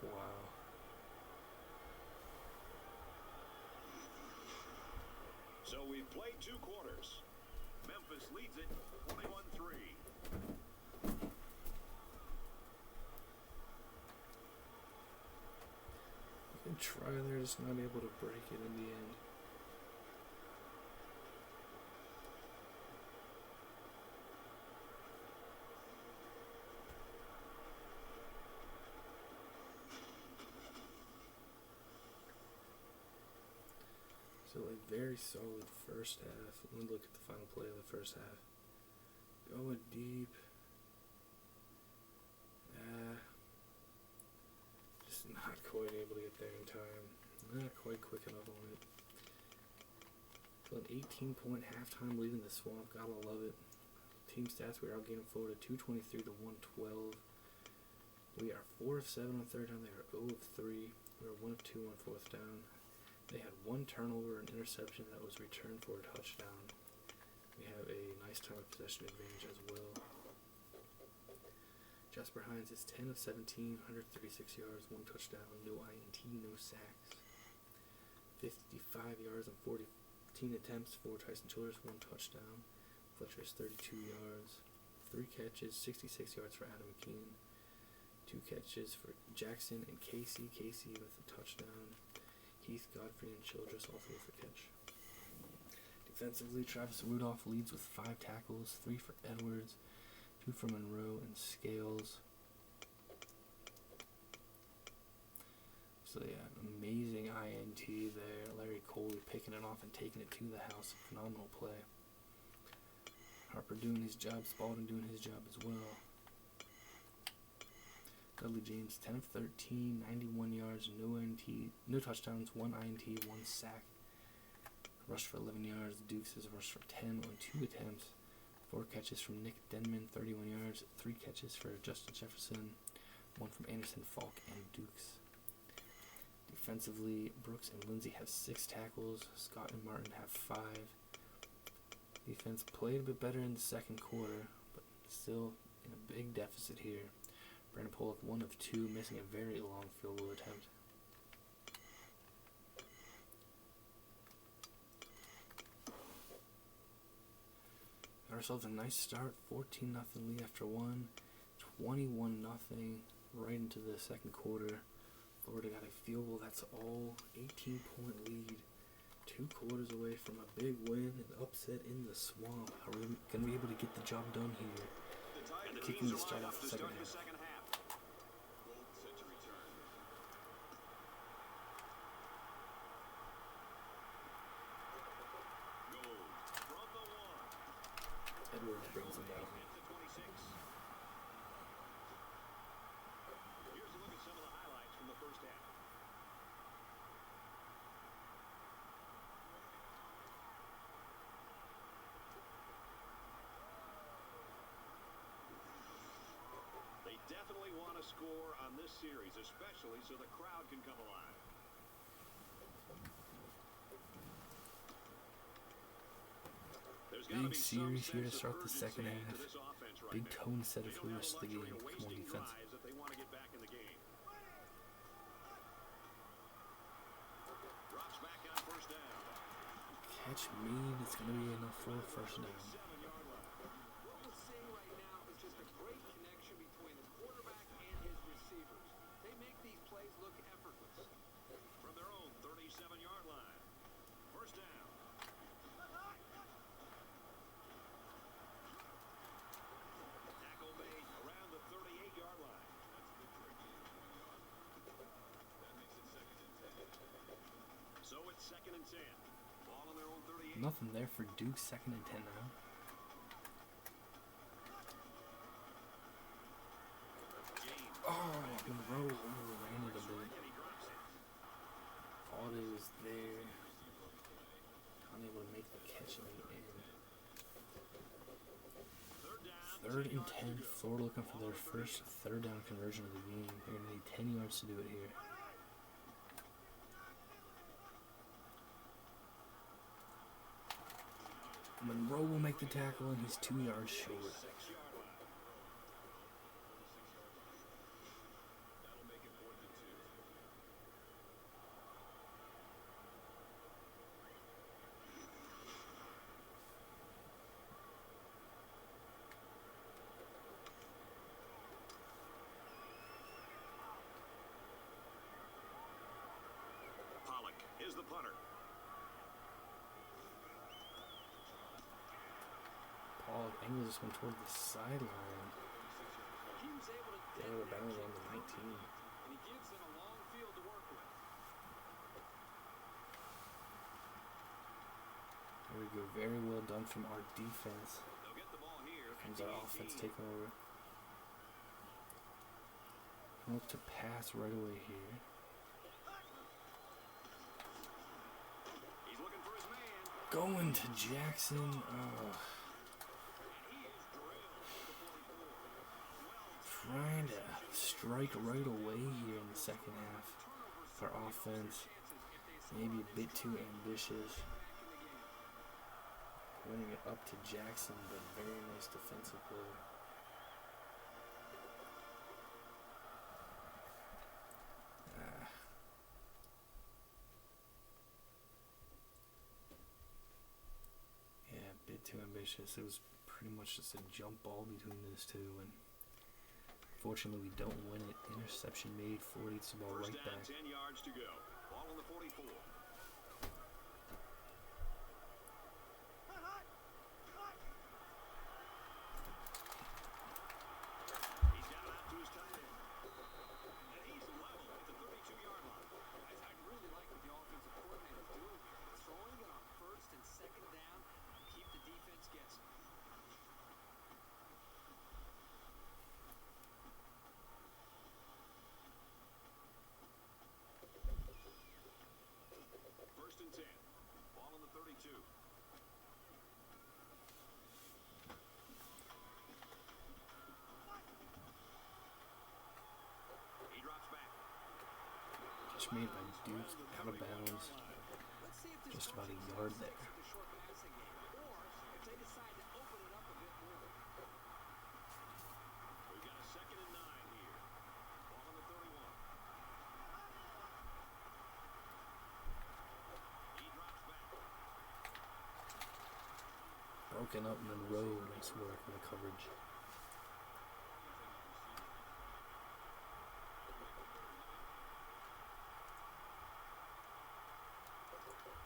Wow. So we've played 2 quarters. Memphis leads it 21-3. Good try there, just not able to break it in the end. So a very solid first half. Let me look at the final play of the first half. Going deep. Just not quite able to get there in time. Not quite quick enough on it. So an 18-point halftime lead in the Swamp. Gotta love it. Team stats, we are outgaining Florida 223 to 112. We are 4 of 7 on third down. They are 0 of 3. We are 1 of 2 on fourth down. They had 1 turnover and interception that was returned for a touchdown. We have a nice time of possession advantage as well. Jasper Hines is 10 of 17, 136 yards, 1 touchdown, no INT, no sacks. 55 yards on 14 attempts for Tyson Childress, 1 touchdown. Fletcher is 32 yards, 3 catches, 66 yards for Adam McKean. 2 catches for Jackson and Casey. Casey with a touchdown. Heath, Godfrey, and Childress all 3 for catch. Defensively, Travis Rudolph leads with 5 tackles, 3 for Edwards, 2 for Monroe and Scales. So yeah, amazing INT there. Larry Coley picking it off and taking it to the house. Phenomenal play. Harper doing his job, Spalding doing his job as well. Dudley James, 10 of 13, 91 yards, no touchdowns, 1 INT, 1 sack. Rushed for 11 yards. Dukes has rushed for 10 on 2 attempts. 4 catches from Nick Denman, 31 yards. 3 catches for Justin Jefferson. 1 from Anderson, Falk, and Dukes. Defensively, Brooks and Lindsay have 6 tackles. Scott and Martin have 5. Defense played a bit better in the second quarter, but still in a big deficit here. Brandon Pollock 1 of 2, missing a very long field goal attempt. Got ourselves a nice start, 14-0 lead after 1, 21-0 right into the second quarter. Florida got a field goal, that's all, 18-point lead. 2 quarters away from a big win, an upset in the Swamp. Are we going to be able to get the job done here? Kicking the start off the second half. Edwards brings him down. Here's a look at some of the highlights from the first half. They definitely want to score on this series, especially so the crowd can come alive. Big series here to start the second half. Big tone setter for the rest of the game. Come on, defense. Catch made. It's going to be enough for a first down. What we're seeing right now is just a great connection between the quarterback and his receivers. They make these plays look effortless. From their own 37-yard line. First down. Tackle made around the 38-yard line. So it's 2nd and 10. Ball on their own 38. Nothing there for Duke. 2nd and 10 now. Oh, Monroe overran it a bit. Thought it was there. Unable to make the catch in the end. 3rd and 10. Florida looking for their first 3rd down conversion of the game. They're going to need 10 yards to do it here. Monroe will make the tackle, and he's 2 yards short. Pollock is the punter. Paul angles this one toward the sideline. He was able to They were bounded on the 19. and he gives them a long field to work with. There we go. Very well done from our defense. They'll get the ball here. Comes our offense taking over. Look to pass right away here. He's looking for his man. Going to Jackson. Trying to strike right away here in the second half. Our offense maybe a bit too ambitious. Running it up to Jackson, but very nice defensive play. Yeah, a bit too ambitious. It was pretty much just a jump ball between those two, and fortunately we don't win it. Interception made, Ford eats the ball First right down, back. 10 yards to go. Ball on the 44. He's got it out to his tight end. And he's level at the 32-yard line. I really like what the offensive coordinator is doing here. Throwing it on first and second down, keep the defense guessing. First and 10. Ball on the 32. He drops back. Just made by Dukes, out of bounds. Let's see if this Just about a coaching yard staff there. sticks with the short passing game, or if they decide to open it up a bit more. We've got a 2nd and 9 here. Ball on the 31. He drops back. Broken up Monroe, nice work in the coverage.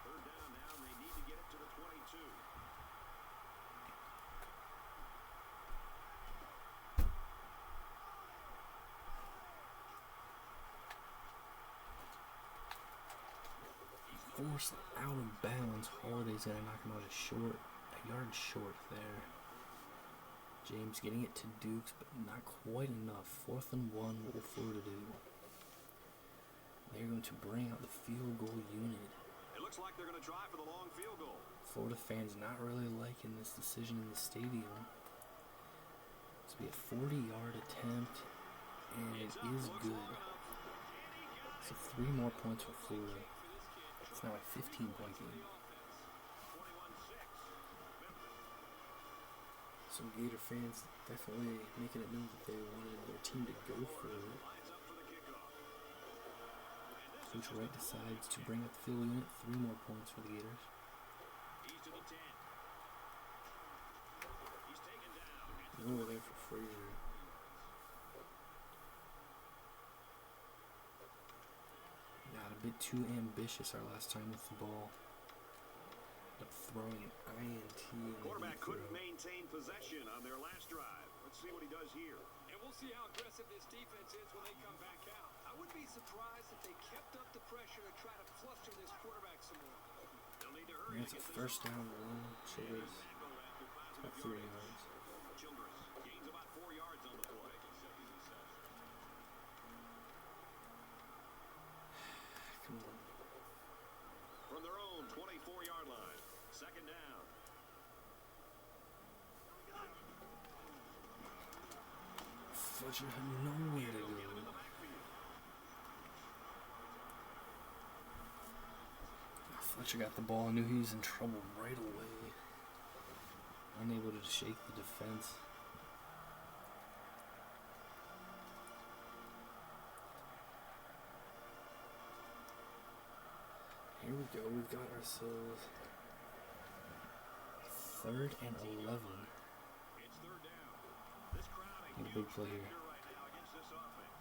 Third down now, and they need to get it to the 22. Forced out of bounds. Holiday's gonna knock him out a yard short there. James getting it to Dukes, but not quite enough. 4th and 1, what will Florida do? They're going to bring out the field goal unit. It looks like they're going to try for the long field goal. Florida fans not really liking this decision in the stadium. It's going to be a 40-yard attempt, and it is good. So 3 more points for Florida. It's now a 15-point game. 21-6. Some Gator fans definitely making it known that they wanted their team to go for it. Lines up for the kickoff. Coach Wright decides to bring up the field unit. 3 more points for the Gators. He's to the 10. He's taken down. Over there for Frazier. Got a bit too ambitious our last time with the ball. Ended up throwing an INT. Quarterback couldn't maintain possession on their last drive. Let's see what he does here. And we'll see how aggressive this defense is when they come back out. I would be surprised if they kept up the pressure to try to fluster this quarterback some more. They'll need to hurry. It's a first down run. Childress. It's about 3 yards. Childress gains about 4 yards on the play. Come on. From their own 24-yard line. 2nd down. Fletcher had nowhere to go. Fletcher got the ball, knew he was in trouble right away. unable to shake the defense. Here we go, we've got ourselves 3rd and 11. It's third down. This crowd a Need a huge big play here. factor right now against this offense.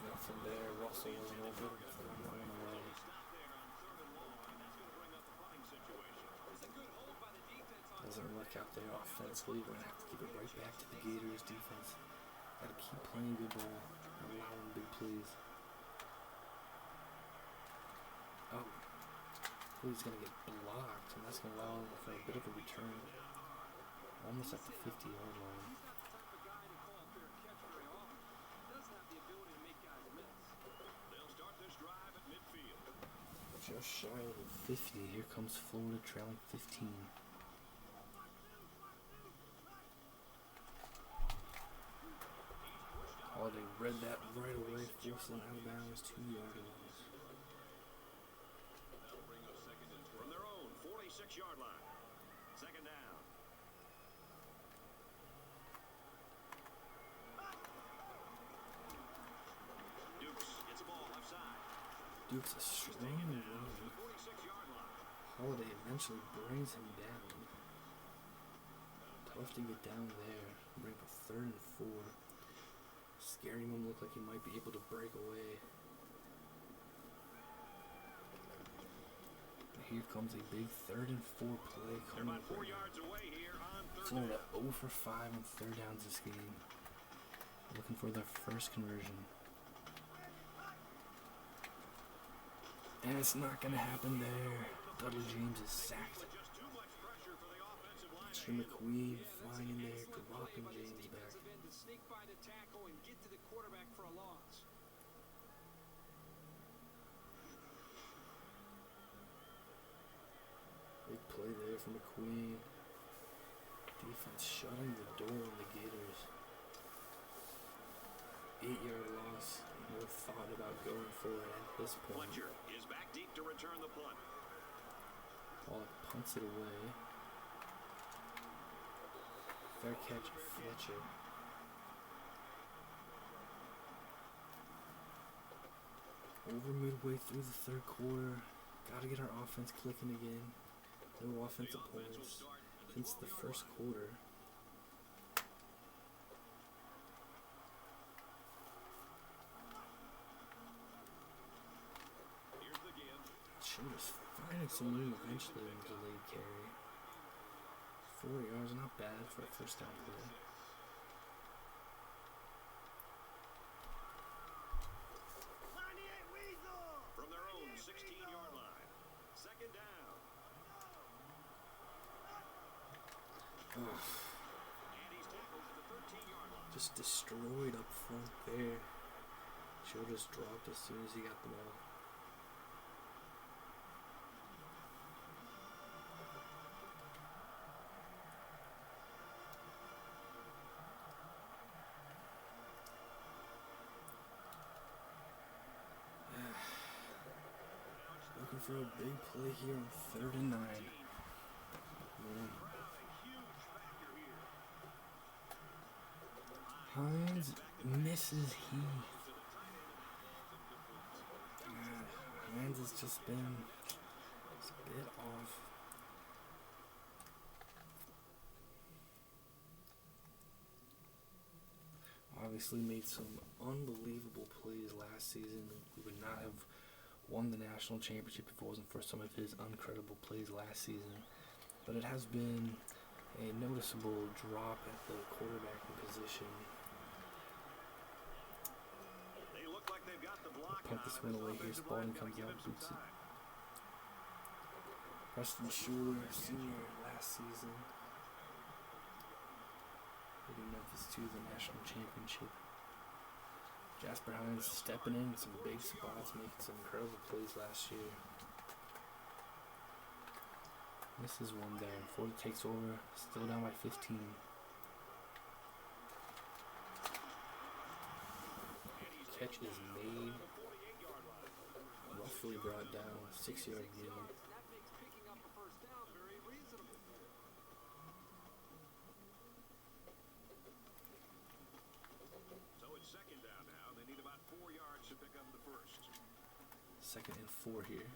Nothing there, Russell running over, throwing that one away. Stop there on 3rd and long, and that's going to bring up the punting situation. It's a good hold by the defense on Doesn't work out there offensively. We're going to have to give it right back to the Gators defense. Got to keep playing good ball, not allowing big plays. Oh, he's going to get blocked, and that's going to allow him for a bit of a return. Almost at the 50-yard line. He's not the type of guy to call a fair catch very often. Doesn't have the ability to make guys miss. They'll start this drive at midfield. Just shy of the 50. Here comes Florida trailing 15. Holiday read that right away, forcing out of bounds, 2-yard loss. That'll bring up 2nd and 12. From their own 46-yard line. 2nd down. Dukes gets the ball left side. Duke's a strong To the runner. 46-yard line. Holiday eventually brings him down. Tough to get down there. Bring up a 3rd and 4. Scaring him, looked like he might be able to break away. Here comes a big 3rd and 4 play They're coming about 4 up. yards away here on 3rd Florida down. 0 for 5 on 3rd downs this game. Looking for their first conversion. And it's not going to happen there. Dudley James is sacked. With just too much pressure for the offensive line. Mr. McQueen flying in there, dropping James back. Defensive end to sneak by the tackle and get to the quarterback for a loss. Big play there from McQueen. Defense shutting the door on the Gators. 8-yard loss. No thought about going for it at this point. Fletcher is back deep to return the punt. Pollock punts it away. Fair catch, Fletcher. Over midway through the 3rd quarter, gotta get our offense clicking again. No offensive points since the 1st quarter. Here's the give. Childress finding some room eventually in delayed carry. 4 yards, not bad for a 1st down play. From their own 16-yard line. 2nd down. Ugh, And he's tackled at the 13-yard line. just destroyed up front there. Childress dropped as soon as he got the ball. Looking for a big play here on 3rd and 9. Hines misses Heath. Hines has just been a bit off. Obviously made some unbelievable plays last season. We would not have won the national championship if it wasn't for some of his incredible plays last season. But it has been a noticeable drop at the quarterbacking position. They look like they've got the block Punt this one away here. Spalding comes out, boots it. Preston Schuler, senior last season, leading Memphis to the national championship. Jasper Hines stepping in some big spots, making some incredible plays last year. Misses one there. Florida takes over, still down by 15. Catch is made, roughly brought down, 6-yard gain. That makes picking up a 1st down 2nd and 4 here.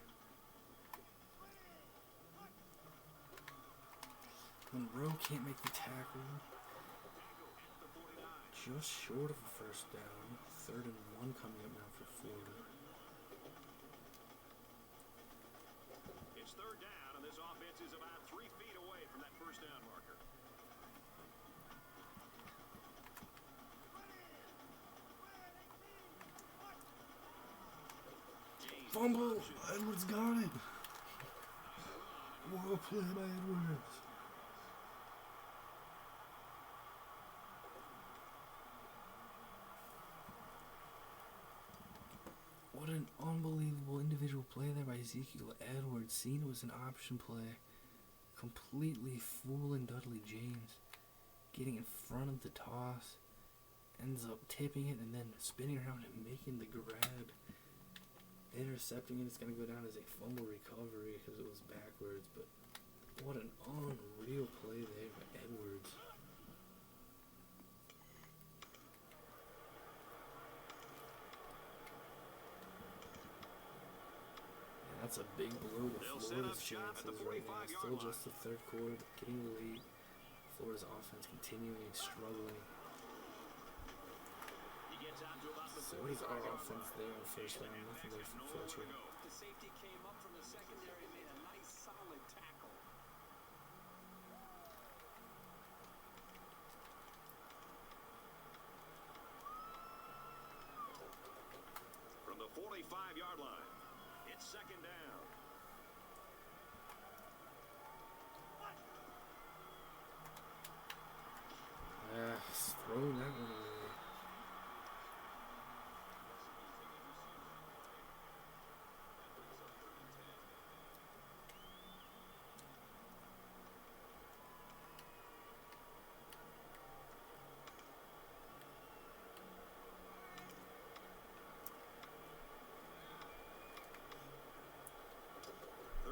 Monroe can't make the tackle. Just short of a first down. 3rd and 1 coming up now for Florida. It's 3rd down, and this offense is about 3 feet away from that first down marker. Fumble! Edwards got it! Well played by Edwards. What an unbelievable individual play there by Ezekiel Edwards. Seen it was an option play. Completely fooling Dudley James. Getting in front of the toss. Ends up tipping it and then spinning around and making the grab. Intercepting it. It's going to go down as a fumble recovery because it was backwards. But what an unreal play there by Edwards. That's a big blow to Florida's chances right now. Still just the 3rd quarter, getting the lead. Florida's offense continuing struggling. So is our offense there on first down. Nothing there from Fletcher. The safety came up from the secondary and made a nice solid tackle. From the 45-yard line, it's 2nd down. Throw that one away.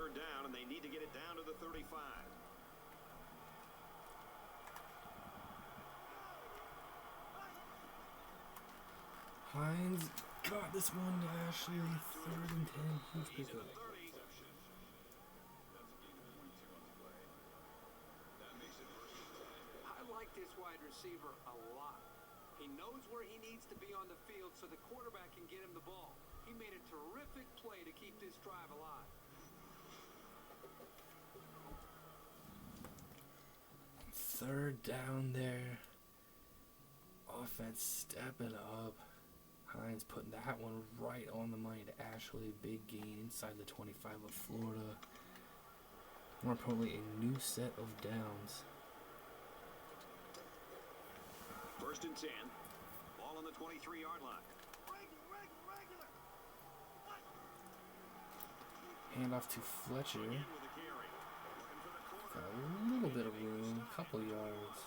Down, and they need to get it down to the 35. Hines got this one to Ashley. 3rd and 10. Huge pickup. I like this wide receiver a lot. He knows where he needs to be on the field so the quarterback can get him the ball. He made a terrific play to keep this drive alive. 3rd down there. Offense stepping up. Hines putting that one right on the money to Ashley. Big gain inside the 25 of Florida. More importantly, a new set of downs. 1st and 10. Ball on the 23-yard line. Handoff to Fletcher. Got a little bit of room, a couple yards.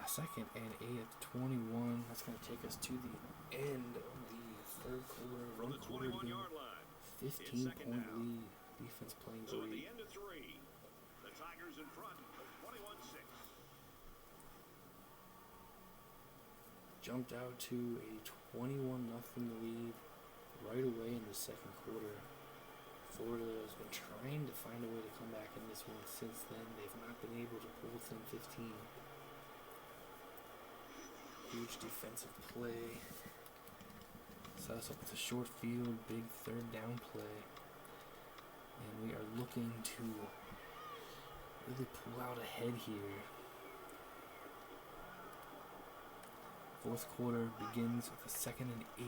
2nd and 8 at the 21. That's going to take us to the end of the 3rd quarter. From the 21-yard line, 15-point lead. Defense playing so at great. the end of 3, the Tigers in front, 21-6. Jumped out to a 21-0 lead right away in the 2nd quarter. Florida has been trying to find a way to come back in this one since then. They've not been able to pull within 15. Huge defensive play. Set us up with a short field, big 3rd down play. And we are looking to really pull out ahead here. 4th quarter begins with a 2nd and 8.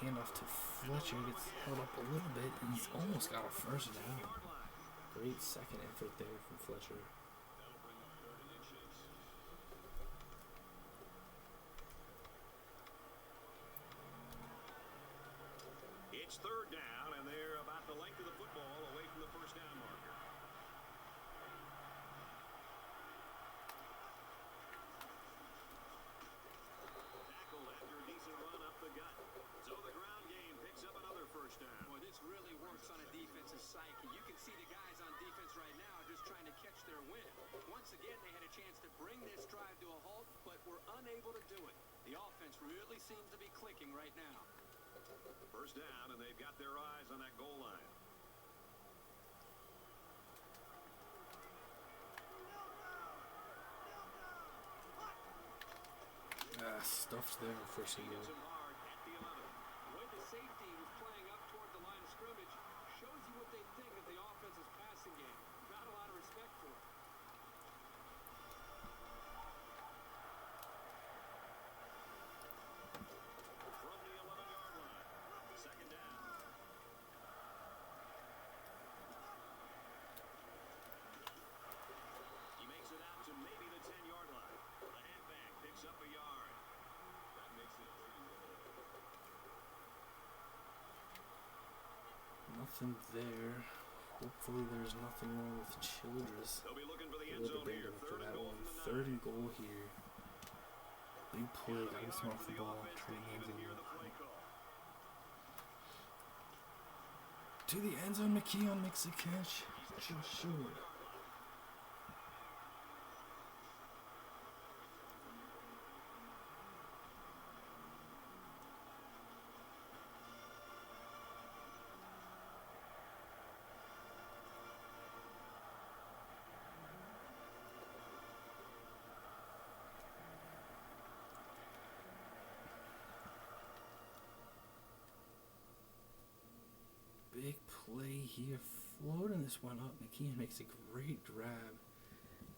Handoff to Fletcher, gets held up a little bit. He's almost got a first down. Great 2nd effort there from Fletcher. It's 3rd down, and they're about the length of the football away from the first down marker. Tackled after a decent run up the gut. So the ground game picks up another first down. Boy, this really works on a defensive psyche. You can see the guys on defense right now just trying to catch their wind. Once again, they had a chance to bring this drive to a halt, but were unable to do it. The offense really seems to be clicking right now. First down, and they've got their eyes on that goal line. Stuffed there on first and Hits goal. him hard at the 11. The way the safety was playing up toward the line of scrimmage shows you what they think of the offense's passing game. Got a lot of respect for it. From the 11-yard line. Second down. He makes it out to maybe the 10-yard line. The halfback picks up a yard. That makes it Nothing there. Hopefully there's nothing wrong with Childress. They'll be looking for the A end little zone bit here. banged up for Third and that goal one. from the 9. Third and goal here. Big play. Got him off the ball. Trying to Trying to hear end the play call. to the end zone. McKeon makes a catch. Just short. Big play here, floating this one up. McKeon makes a great grab.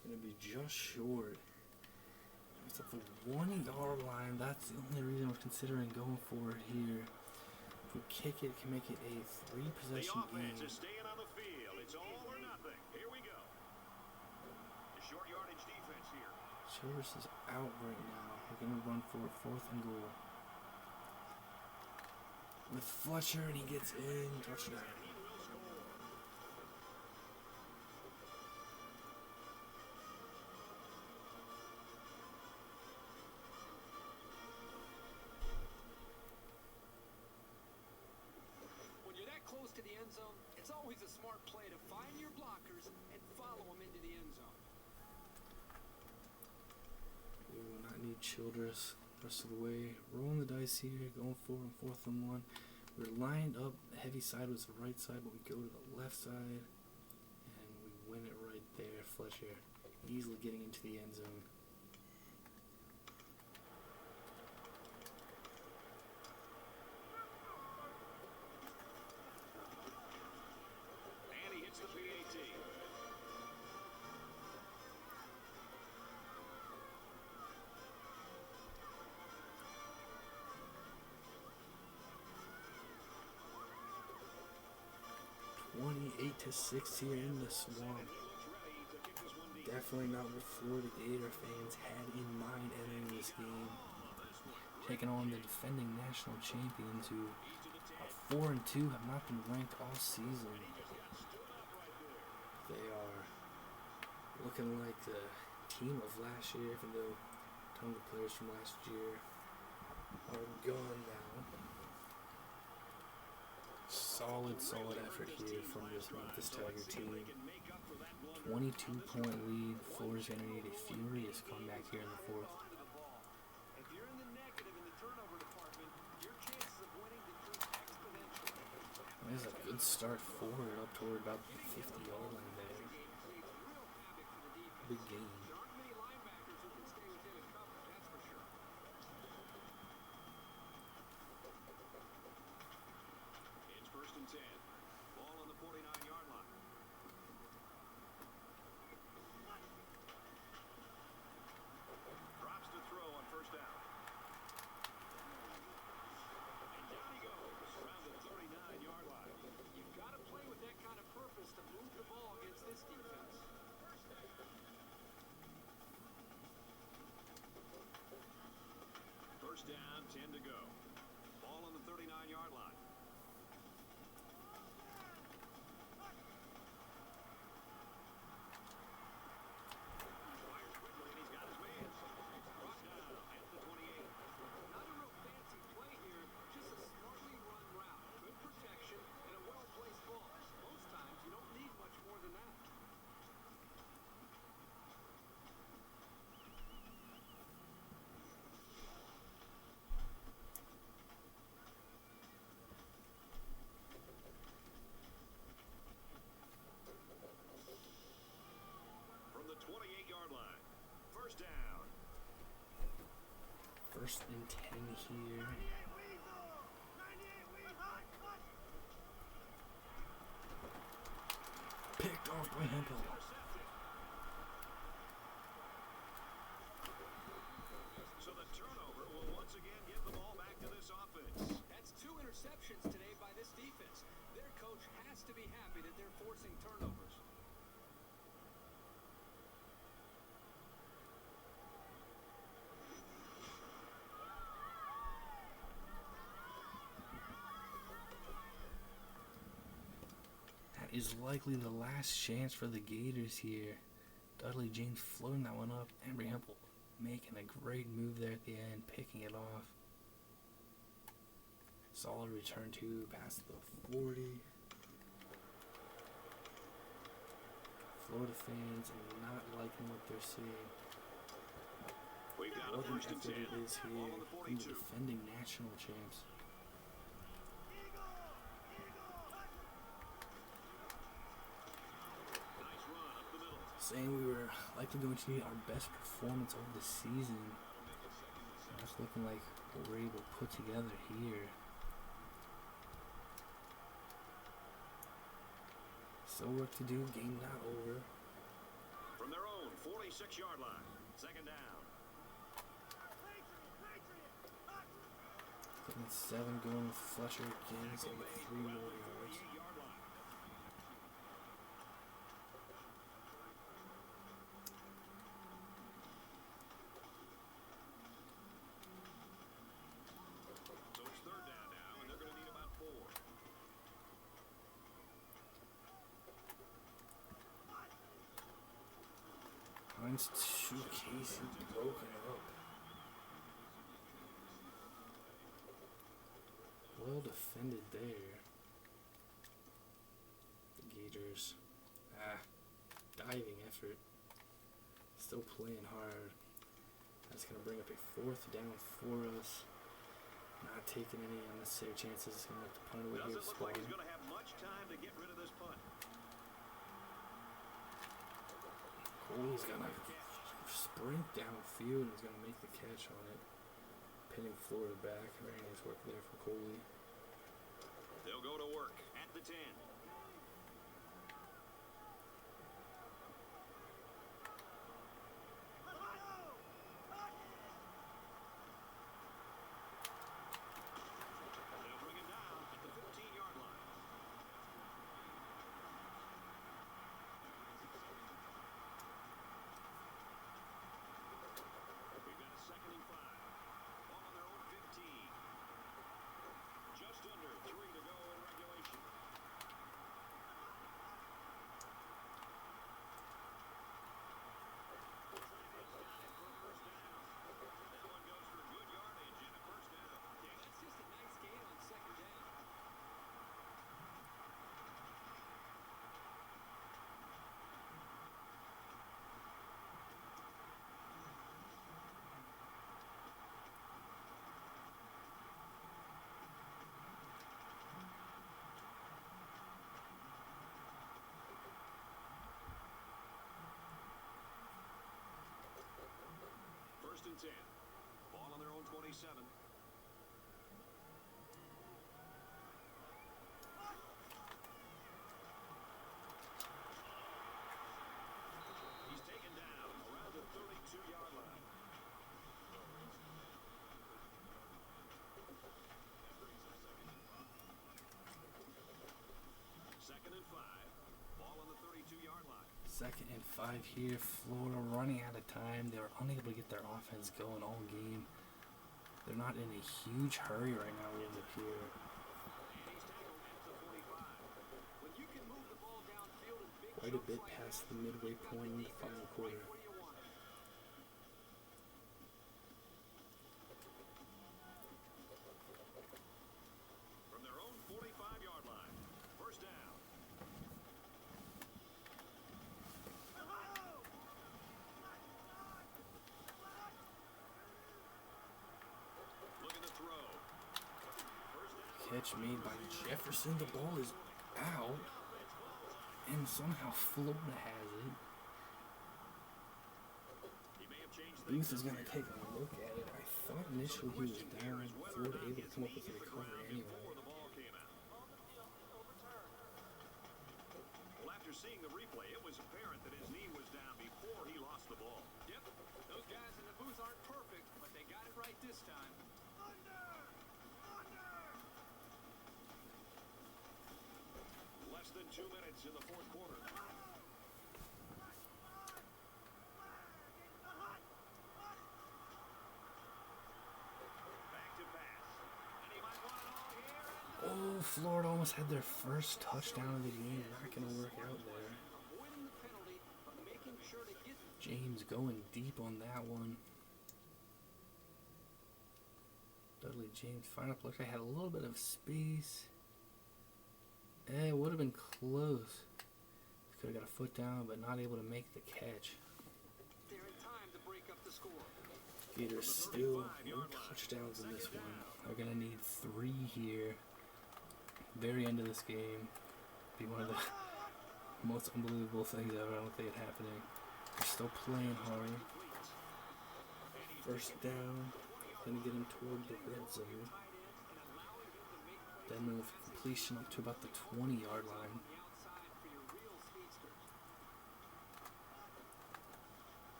Gonna be just short. It's at the 1-yard line. That's the only reason we're considering going for it here. If we kick it, can make it a The 3-possession offense game. is staying on the field. It's all or nothing. Here we go. The short yardage defense here. Childress is out right now. We're gonna run for it, 4th and goal. With Fletcher, and he gets in. Touchdown. He will score. When you're that close to the end zone, it's always a smart play to find your blockers and follow them into the end zone. We will not need Childress rest of the way. Rolling the dice here, going for it on 4th and 1. We're lined up, heavy side was the right side, but we go to the left side, and we win it right there. Fletcher easily getting into the end zone. And he hits the PAT. (28-6) here in the swamp. Definitely not what Florida Gator fans had in mind entering this game. Taking on the defending national champions, who are 4-2, have not been ranked all season. They are looking like the team of last year, even though a ton of the players from last year are gone now. Solid effort here from this Memphis Tiger team. 22-point lead. Florida's going to need a furious comeback here in the 4th. If you're in the negative in the turnover department, your chances of winning decrease exponentially. There's a good start forward up toward about the 50-yard line there. Real havoc for the defense. Big game. There aren't many linebackers who can stay within a coverage, that's for sure. It's 1st and 10. Ball on the 49-yard line. Drops to throw on 1st down. And down he goes around the 39-yard line. You've got to play with that kind of purpose to move the ball against this defense. 1st and 10 here. Picked off by Hempel. So the turnover will once again give the ball back to this offense. That's 2 interceptions today by this defense. Their coach has to be happy that they're forcing turnovers. That is likely the last chance for the Gators here. Dudley James floating that one up. Embry Hempel making a great move there at the end, picking it off. Solid return to past the 40. Florida fans are not liking what they're seeing. We've got a What an 1st and effort 10. it is Ball here on the from the 42. defending national champs. Nice run up the middle. Saying we were likely going to need our best performance of the season. That's looking like what we're able to put together here. Still work to do, game not over. From their own 46-yard line. 2nd down. 2nd and 7 going with Fletcher again, so we get 3 more yards. 48-yard line. So it's 3rd down now, and they're going to need about 4. Hines to Casey, broken up. Well defended there. The Gators, diving effort. Still playing hard. That's going to bring up a 4th down for us. Not taking any unnecessary chances. Going to have to punt away here. Doesn't look like he's Spalding. going to have much time to get rid of this punt. Coley's going to sprint downfield and he's going to make the catch on it. Pinning Florida back. Very nice work there from Coley. They'll go to work at the 10. They'll bring him down at the 15-yard line. We've got a 2nd and 5. Ball on their own 15. Just under 3 to go in regulation. That one goes for good yardage and a 1st down. Yeah, that's just a nice gain on 2nd down. First and 10. Ball on their own 27. He's taken down around the 32-yard line. Second and 5. Ball on the 32-yard line. 2nd and 5 here. Florida running out of time. They were unable to get their offense going all game. They're not in a huge hurry right now, it would appear. And he's tackled at the 45. When you can move the ball downfield in big Quite a chunks bit like past that, the midway you've got point in the defense final right quarter. where you want it. From their own 45-yard line. 1st down. Looking to throw. First down. Catch made by Jefferson. The ball is out. And somehow Florida has it. He may have changed Booth things is up going to here. take a look at it. I thought initially he was down. Florida able to come up with a recovery anyway. Well, after seeing the replay, it was apparent that his knee was down before he lost the ball. Yep, those guys in the booth aren't perfect, but they got it right this time. Less than 2 minutes in the fourth quarter. Back to pass. And he might want it all here. Oh, Florida almost had their first touchdown of the game. Not going to work out there. Avoiding the penalty, but making sure to get James going deep on that one. Dudley James final look. I had a little bit of space. It would have been close. Could have got a foot down, but not able to make the catch. there in time to break up the score. Gators still no touchdowns in this one. They're going to need 3 here. Very end of this game. Be one of the most unbelievable things ever. I don't think it happening. They're still playing hard. First down. Going to get him toward the red zone. Then move completion up to about the 20-yard line.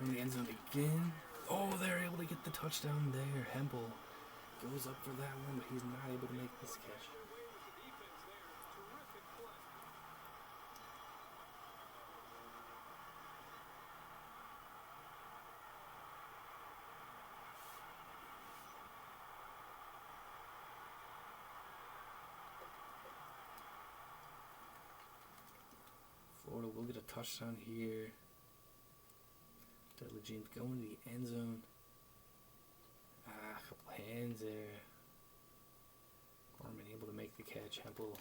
In the end zone again. Oh, they're able to get the touchdown there. Hempel goes up for that one, but he's not able to make this catch. Florida will get a touchdown here. Dudley James going to the end zone. A couple hands there. Gorman able to make the catch. Hempel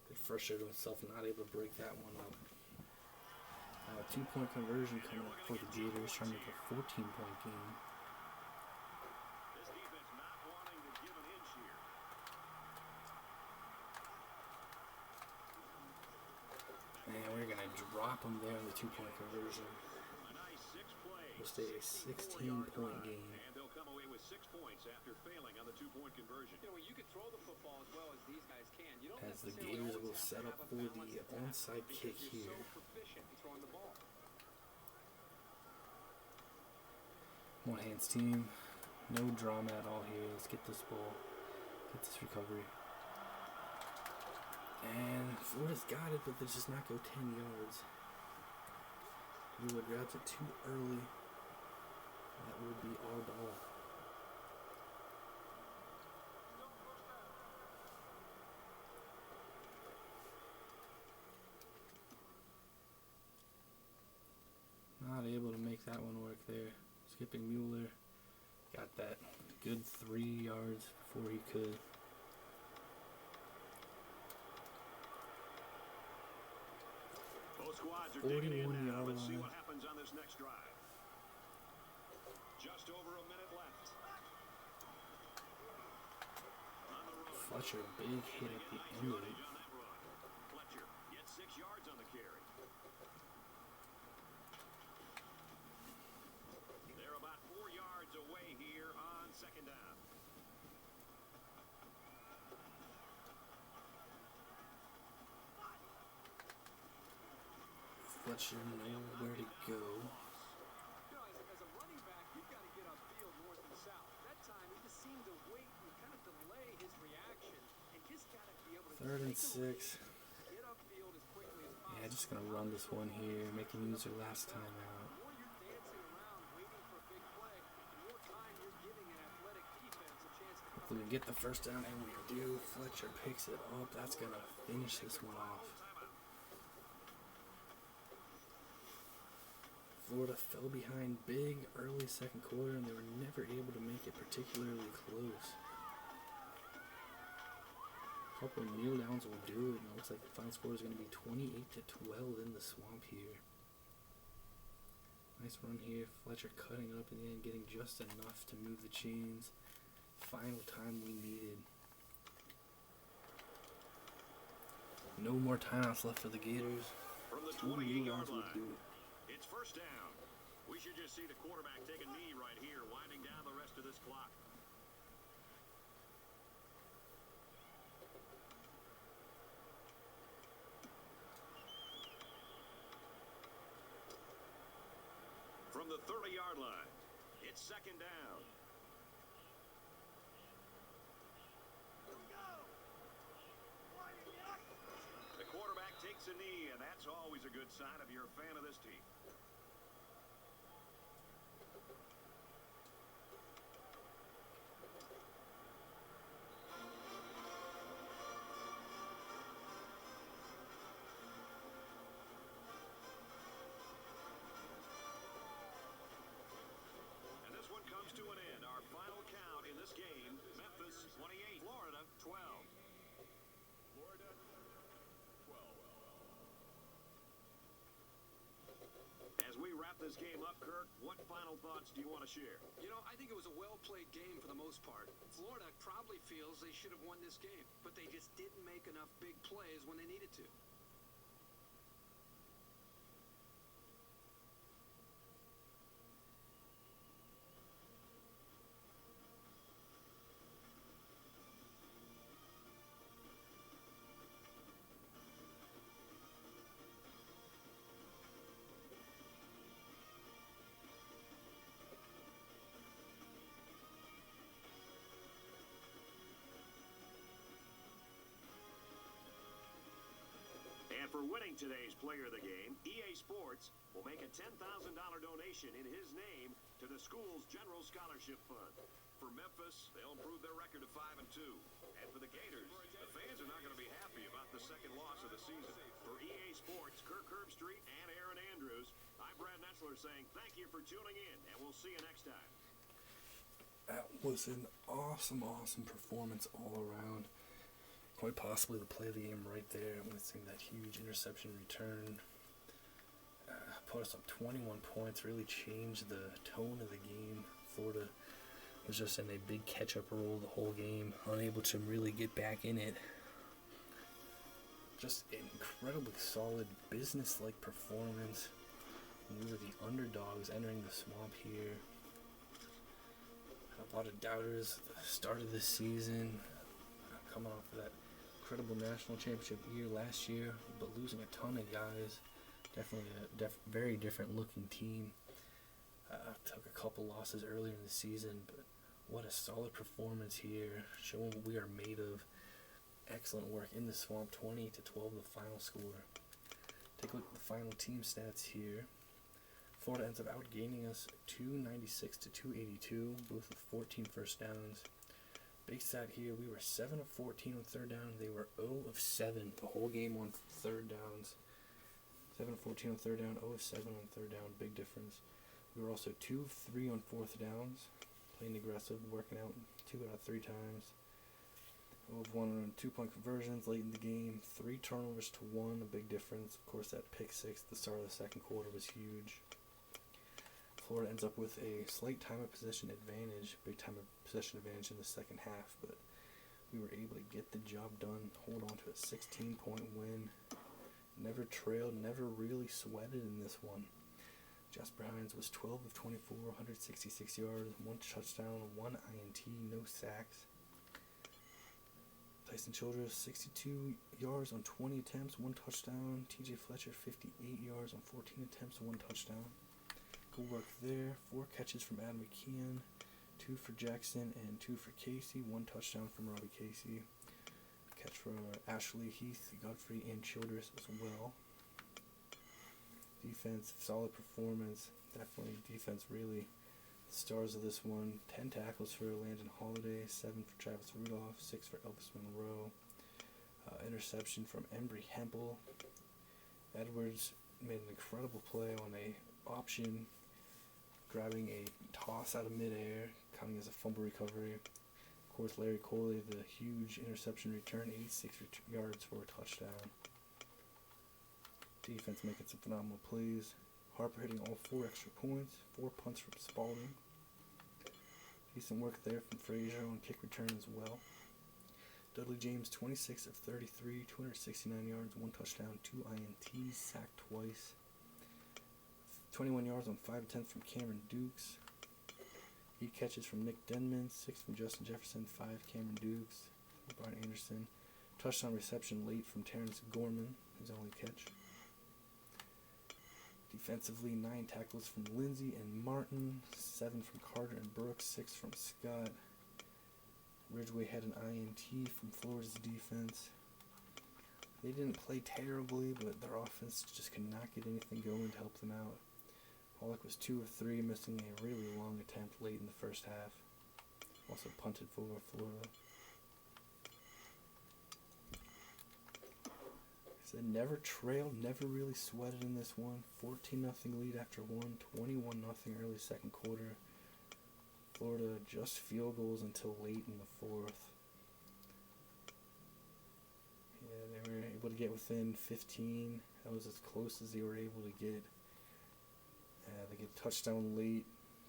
got frustrated with himself, not able to break that one up. 2-point conversion coming up for the Gators, trying to make a 14-point game. This defense not wanting to give an inch here. And we're going to drop them there in the 2-point conversion. A nice 6 plays. We'll stay a 16-point game. And they'll come away with 6 points after failing on the 2-point conversion. You know, you can throw the football as well as these guys can. You don't As the necessarily Gators always will have to set have up a for balanced the attack onside kick because you're here. so proficient in throwing the ball. One hands team. No drama at all here. Let's get this ball. Get this recovery. And Florida's got it, but they just not go 10 yards. We would route it too early. That would be our ball. Not able to make that one work there. Skipping Mueller. Got that good 3 yards before he could. Both squads are digging in now. 41-yard Let's see line. what happens on this next drive. Just over a minute left. On the run. Fletcher, big hit at the end of it. On that run. Fletcher gets 6 yards on the carry. They're about 4 yards away here on second down. Fletcher nowhere to go. You know, as a running back, you've got to get upfield north and south. That time, he just seemed to wait and kind of delay his reaction and just got to be able to 3rd and take a lead, 6. get upfield as quickly as possible. Yeah, just gonna run this one here, make him use their last time out. The more you're dancing around waiting for a big play, the more time you're giving an athletic defense a chance to If come we can get the first down, and we do, Fletcher picks it up. That's gonna finish this one off. Florida fell behind big early second quarter, and they were never able to make it particularly close. A couple of kneel downs will do it, and it looks like the final score is going to be 28-12 in the swamp here. Nice run here. Fletcher cutting up and then getting just enough to move the chains. Final time we needed. No more timeouts left for the Gators. From the 2 kneel 28-yard downs will line. do it. It's first down. We should just see the quarterback take a knee right here, winding down the rest of this clock. From the 30-yard line, it's second down. The quarterback takes a knee, and that's always a good sign if you're a fan of this team. And this one comes to an end. Our final count in this game, Memphis 28, Florida 12. Florida 12. As we wrap this game up, Kirk, what final thoughts do you want to share? You know, I think it was a well-played game for the most part. Florida probably feels they should have won this game, but they just didn't make enough big plays when they needed to. And for winning today's player of the game, EA Sports will make a $10,000 donation in his name to the school's General Scholarship Fund. For Memphis, they'll improve their record to 5-2. And for the Gators, the fans are not going to be happy about the second loss of the season. For EA Sports, Kirk Herbstreit and Aaron Andrews, I'm Brad Nessler saying thank you for tuning in, and we'll see you next time. That was an awesome performance all around. Quite possibly the play of the game right there. I'm missing that huge interception return. Put us up 21 points, really changed the tone of the game. Florida was just in a big catch-up role the whole game, unable to really get back in it. Just an incredibly solid, business-like performance. We were the underdogs entering the swamp here. A lot of doubters at the start of this season, coming off of that incredible national championship year last year, but losing a ton of guys. Definitely a very different looking team. Took a couple losses earlier in the season, but what a solid performance here, showing what we are made of. Excellent work in the swamp, 20-12 the final score. Take a look at the final team stats here. Florida ends up outgaining us 296 to 282, both with 14 first downs. Big stat here, we were 7 of 14 on third down. They were 0 of 7 the whole game on third downs. 7 of 14 on third down, 0 of 7 on third down, big difference. We were also 2 of 3 on fourth downs, playing aggressive, working out 2 out of 3 times. 0 of 1 on 2-point conversions late in the game, 3 turnovers to 1, a big difference. Of course, that pick six at the start of the second quarter was huge. Florida ends up with a slight time of possession advantage, big time of possession advantage in the second half, but we were able to get the job done, hold on to a 16-point win. Never trailed, never really sweated in this one. Jasper Hines was 12 of 24, 166 yards, 1 touchdown, 1 INT, no sacks. Tyson Childress, 62 yards on 20 attempts, 1 touchdown. TJ Fletcher, 58 yards on 14 attempts, 1 touchdown. Good work there. 4 catches from Adam McKeon, 2 for Jackson, and 2 for Casey. 1 touchdown from Robbie Casey. Catch for Ashley, Heath, Godfrey, and Childress as well. Defense, solid performance. Definitely defense really the stars of this one. 10 tackles for Landon Holiday, 7 for Travis Rudolph, 6 for Elvis Monroe. Interception from Embry Hempel. Edwards made an incredible play on a option, grabbing a toss out of midair, coming as a fumble recovery. Of course, Larry Coley, the huge interception return, 86 yards for a touchdown. Defense making some phenomenal plays. Harper hitting all 4 extra points, 4 punts from Spalding. Decent work there from Frazier on kick return as well. Dudley James, 26 of 33, 269 yards, 1 touchdown, 2 INTs, sacked twice. 21 yards on 5 attempts from Cameron Dukes. 8 catches from Nick Denman, 6 from Justin Jefferson, 5 Cameron Dukes, Brian Anderson. Touchdown reception late from Terrence Gorman, his only catch. Defensively, 9 tackles from Lindsey and Martin, 7 from Carter and Brooks, 6 from Scott. Ridgeway had an INT from Florida's defense. They didn't play terribly, but their offense just could not get anything going to help them out. Pollock was 2 of 3, missing a really long attempt late in the first half. Also punted for Florida. So never trailed, never really sweated in this one. 14-0 lead after one, 21-0 early second quarter. Florida just field goals until late in the fourth. Yeah, they were able to get within 15. That was as close as they were able to get. They get touchdown late,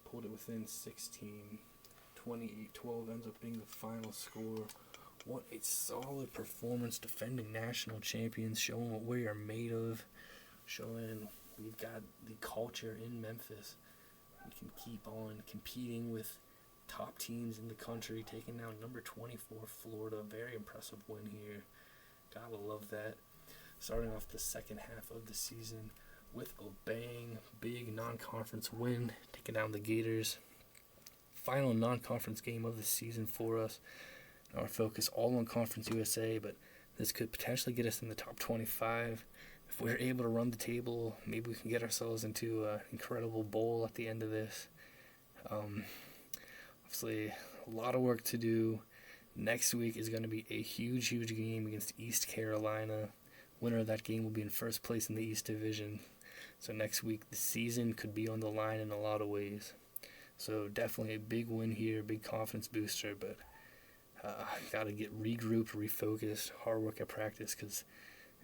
pulled it within 16. 28-12 ends up being the final score. What a solid performance, defending national champions, showing what we are made of, showing we've got the culture in Memphis. We can keep on competing with top teams in the country, taking down number 24 Florida. Very impressive win here. Gotta love that. Starting off the second half of the season with a bang, big non-conference win, taking down the Gators. Final non-conference game of the season for us. Our focus all on Conference USA, but this could potentially get us in the top 25. If we're able to run the table, maybe we can get ourselves into an incredible bowl at the end of this. Obviously, a lot of work to do. Next week is going to be a huge, huge game against East Carolina. Winner of that game will be in first place in the East Division. So next week, the season could be on the line in a lot of ways. So definitely a big win here, big confidence booster, but got to get regrouped, refocused, hard work at practice, because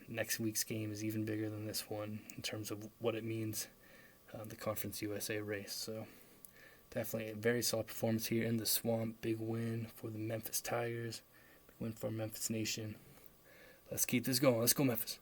next week's game is even bigger than this one in terms of what it means, the Conference USA race. So definitely a very solid performance here in the Swamp. Big win for the Memphis Tigers. Big win for Memphis Nation. Let's keep this going. Let's go, Memphis.